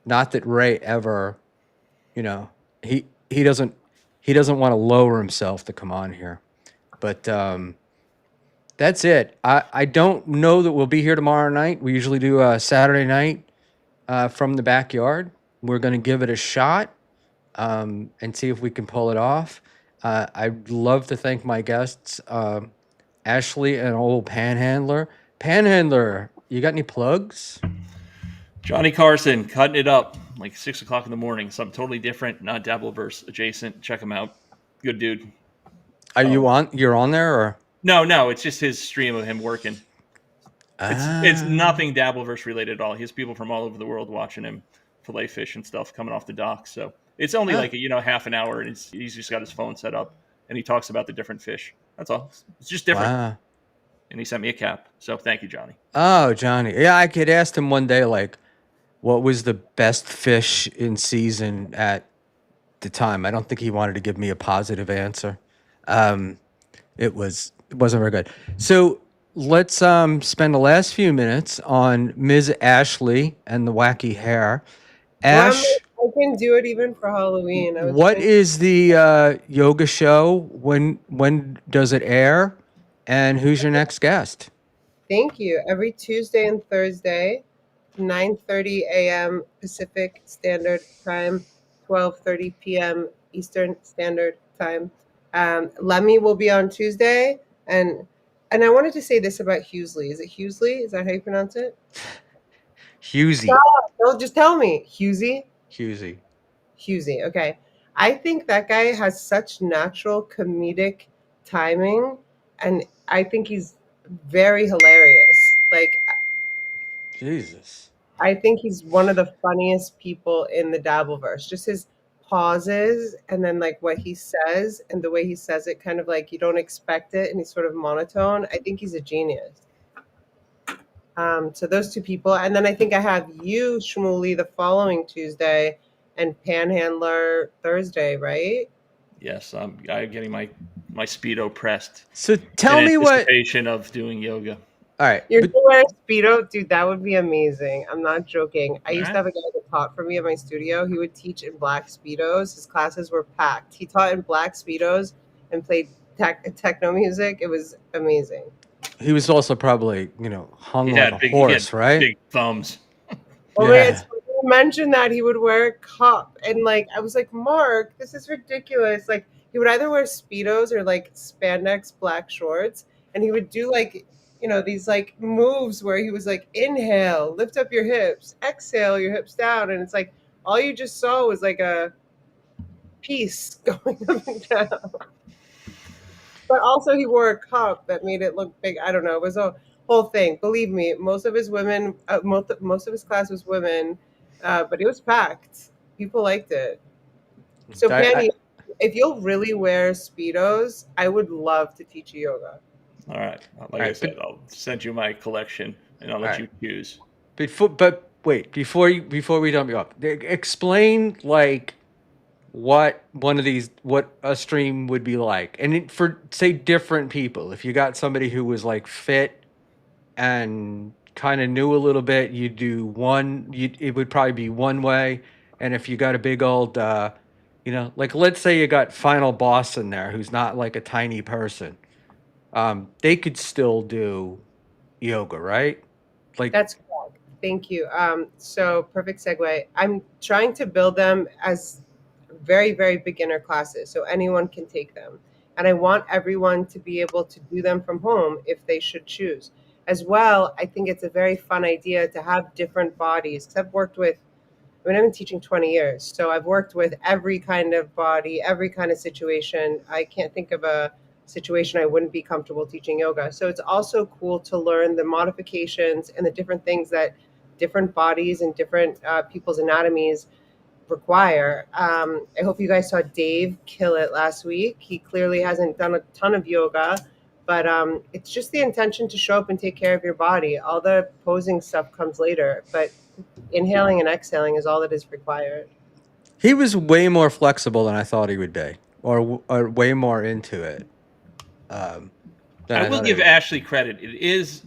Not that Ray ever, he doesn't want to lower himself to come on here, but that's it. I don't know that we'll be here tomorrow night. We usually do a Saturday night from the backyard. We're going to give it a shot and see if we can pull it off. I'd love to thank my guests, Ashley and old Panhandler. Panhandler, you got any plugs? Johnny Carson cutting it up like 6 o'clock in the morning. Something totally different, not Dabbleverse adjacent. Check him out. Good dude. Are you on? You're on there, or No, it's just his stream of him working. It's nothing Dabbleverse related at all. He has people from all over the world watching him fillet fish and stuff coming off the dock. So it's only like half an hour, and he's just got his phone set up, and he talks about the different fish. That's all. It's just different. Wow. And he sent me a cap. So thank you, Johnny. Oh, Johnny. Yeah, I could ask him one day, like, what was the best fish in season at the time. I don't think he wanted to give me a positive answer. It wasn't very good. So let's spend the last few minutes on Ms. Ashley and the wacky hair. Ash, I can do it even for Halloween. what is the yoga show? When does it air? And who's your next guest? Thank you. Every Tuesday and Thursday, 9:30 a.m. Pacific Standard Time, 12:30 p.m. Eastern Standard Time. Lemmy will be on Tuesday, and And I wanted to say this about Hughley. Is it Hughley? Is that how you pronounce it? Husey. No, just tell me. Husey? Husey. Husey. Okay. I think that guy has such natural comedic timing, and I think he's very hilarious. Like, Jesus. I think he's one of the funniest people in the Dabbleverse. Just his pauses and then like what he says and the way he says it, kind of like you don't expect it, and he's sort of monotone. I think he's a genius. So those two people, and then I think I have you, Shmuley, the following Tuesday, and Panhandler Thursday, right? Yes, I'm getting my Speedo pressed So tell in me what. anticipation of doing yoga. All right. You're But gonna wear a Speedo? Dude, that would be amazing. I'm not joking. I used to Alright. have a guy that taught for me at my studio. He would teach in black Speedos. His classes were packed. He taught in black Speedos and played techno music. It was amazing. he was also probably, hung like a He horse, had right? big thumbs. Oh my God, Yeah. so you mentioned that he would wear a cup. And like, I was like, Mark, this is ridiculous. Like, he would either wear Speedos or like spandex black shorts. And he would do like, these like moves where he was like, inhale, lift up your hips, exhale, your hips down. And it's like, all you just saw was like a piece going up and down. But also, he wore a cup that made it look big. I don't know. It was a whole thing. Believe me, most of his women, most of his class was women, but it was packed. People liked it. So, Penny, if you'll really wear Speedos, I would love to teach you yoga. All right. Like I said, I'll send you my collection and I'll let you choose. But wait, before we dump you off, explain like what a stream would be like, and for say different people. If you got somebody who was like fit and kind of knew a little bit, you do one. It would probably be one way, and if you got a big old, like let's say you got Final Boss in there, who's not like a tiny person, they could still do yoga, right? Like That's correct. Thank you. So, perfect segue. I'm trying to build them as very, very beginner classes so anyone can take them. And I want everyone to be able to do them from home if they should choose. As well, I think it's a very fun idea to have different bodies. Because I've worked with, I've been teaching 20 years. So I've worked with every kind of body, every kind of situation. I can't think of a situation I wouldn't be comfortable teaching yoga. So it's also cool to learn the modifications and the different things that different bodies and different people's anatomies require. I hope you guys saw Dave kill it last week. He clearly hasn't done a ton of yoga, but it's just the intention to show up and take care of your body. All the posing stuff comes later, but inhaling and exhaling is all that is required. he was way more flexible than I thought he would be, or way more into it. I will give Ashley credit. It is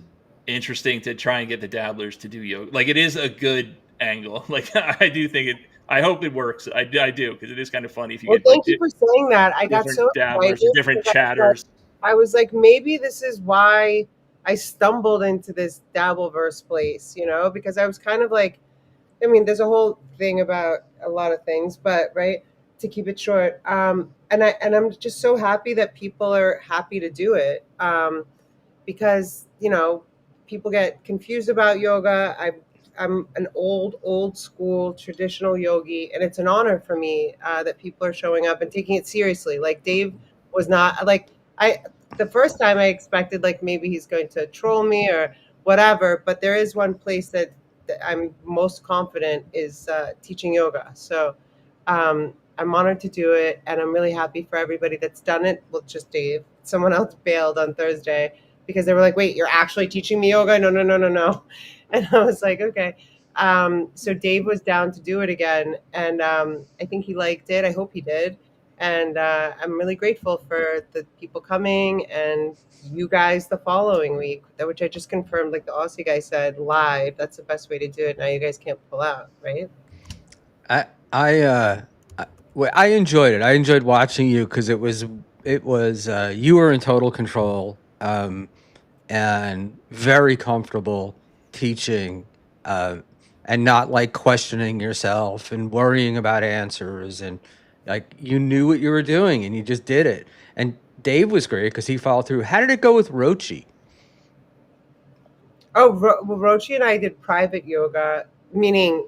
interesting to try and get the dabblers to do yoga. Like, it is a good angle. Like, I do think it. I hope it works. I do, because it is kind of funny if you get Thank you for saying that. I got so dabblers, excited different because chatters. I was like, maybe this is why I stumbled into this Dabbleverse place, because I was kind of like, there's a whole thing about a lot of things, but right, to keep it short, and I'm just so happy that people are happy to do it, because people get confused about yoga. I'm an old school traditional yogi, and it's an honor for me that people are showing up and taking it seriously. Like Dave was not like I. The first time I expected like maybe he's going to troll me or whatever, but there is one place that I'm most confident is teaching yoga. So I'm honored to do it, and I'm really happy for everybody that's done it. Well, just Dave. Someone else bailed on Thursday because they were like, "Wait, you're actually teaching me yoga?" No, no, no, no, no. And I was like, "Okay." So Dave was down to do it again, and I think he liked it. I hope he did. And I'm really grateful for the people coming and you guys the following week, which I just confirmed, like the Aussie guy said, live. That's the best way to do it. Now you guys can't pull out, right? I enjoyed it. I enjoyed watching you because it was you were in total control, and very comfortable teaching, and not like questioning yourself and worrying about answers, and like you knew what you were doing and you just did it. And Dave was great because he followed through. How did it go with Rochi? Oh, Rochi and I did private yoga, meaning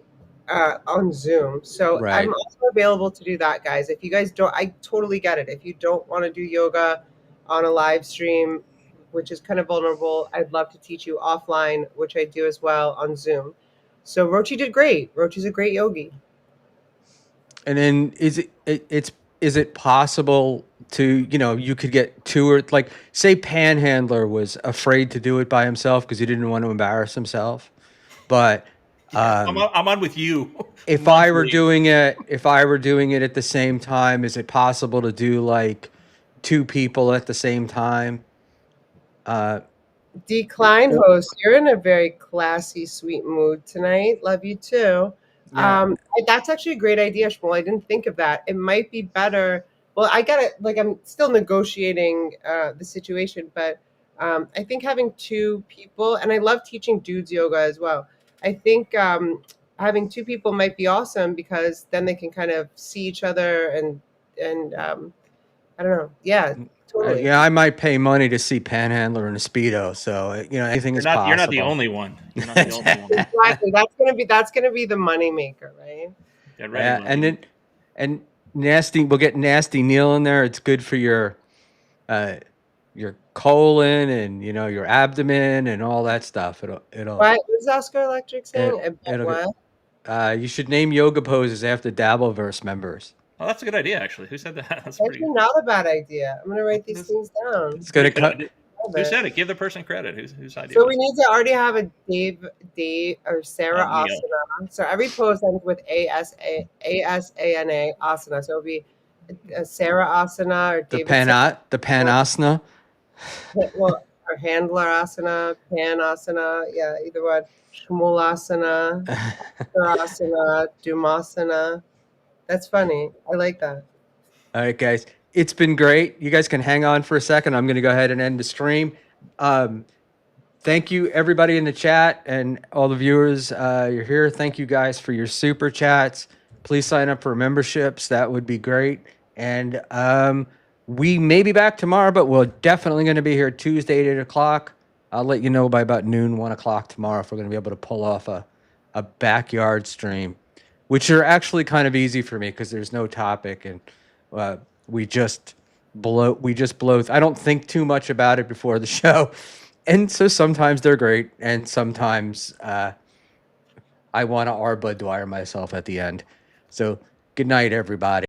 on Zoom. So I'm Right. also available to do that, guys. If you guys don't, I totally get it. If you don't want to do yoga on a live stream, which is kind of vulnerable, I'd love to teach you offline, which I do as well on Zoom. So Rochi did great. Rochi's a great yogi. And then is it possible to, you could get two or like say Panhandler was afraid to do it by himself because he didn't want to embarrass himself. But Yeah, I'm on with you. if I were monthly. doing it at the same time, is it possible to do like two people at the same time? Decline Or- host, you're in a very classy, sweet mood tonight. Love you too. yeah. That's actually a great idea, Shmuel. I didn't think of that. It might be better. Well, I got it. Like I'm still negotiating the situation, but I think having two people, and I love teaching dudes yoga as well. I think having two people might be awesome because then they can kind of see each other and I don't know. Yeah, totally. Yeah, I might pay money to see Panhandler in a Speedo. So, anything is possible. You're not the only one. You're not the only one. Exactly. That's gonna be the moneymaker, right? Get ready, Yeah, Lily. and nasty. We'll get nasty Neil in there. It's good for your colon and your abdomen and all that stuff. What was Oscar Electric saying? It'll get. What? You should name yoga poses after Dabbleverse members. Oh, that's a good idea, actually. Who said that? That's Actually, pretty. not a bad idea. I'm gonna write these That's things down. It's gonna cut. Who said it? Give the person credit. Whose idea? So was we need to already have a Dave or Sarah Neil. asana. So every pose ends with ASANA asana. So it'll be Sarah asana or The David. Sarah, the Panasana. well, or handler asana, pan asana. Yeah, either one. Shmulasana, asana, Dumasana. That's funny. I like that. All right, guys. It's been great. You guys can hang on for a second. I'm going to go ahead and end the stream. Thank you, everybody in the chat and all the viewers. You're here. Thank you guys for your super chats. Please sign up for memberships. That would be great. And we may be back tomorrow, but we're definitely going to be here Tuesday at 8 o'clock. I'll let you know by about noon, 1 o'clock tomorrow if we're going to be able to pull off a backyard stream, which are actually kind of easy for me because there's no topic and we just blow. I don't think too much about it before the show. And so sometimes they're great, and sometimes I want to Arba Dwyer myself at the end. So good night, everybody.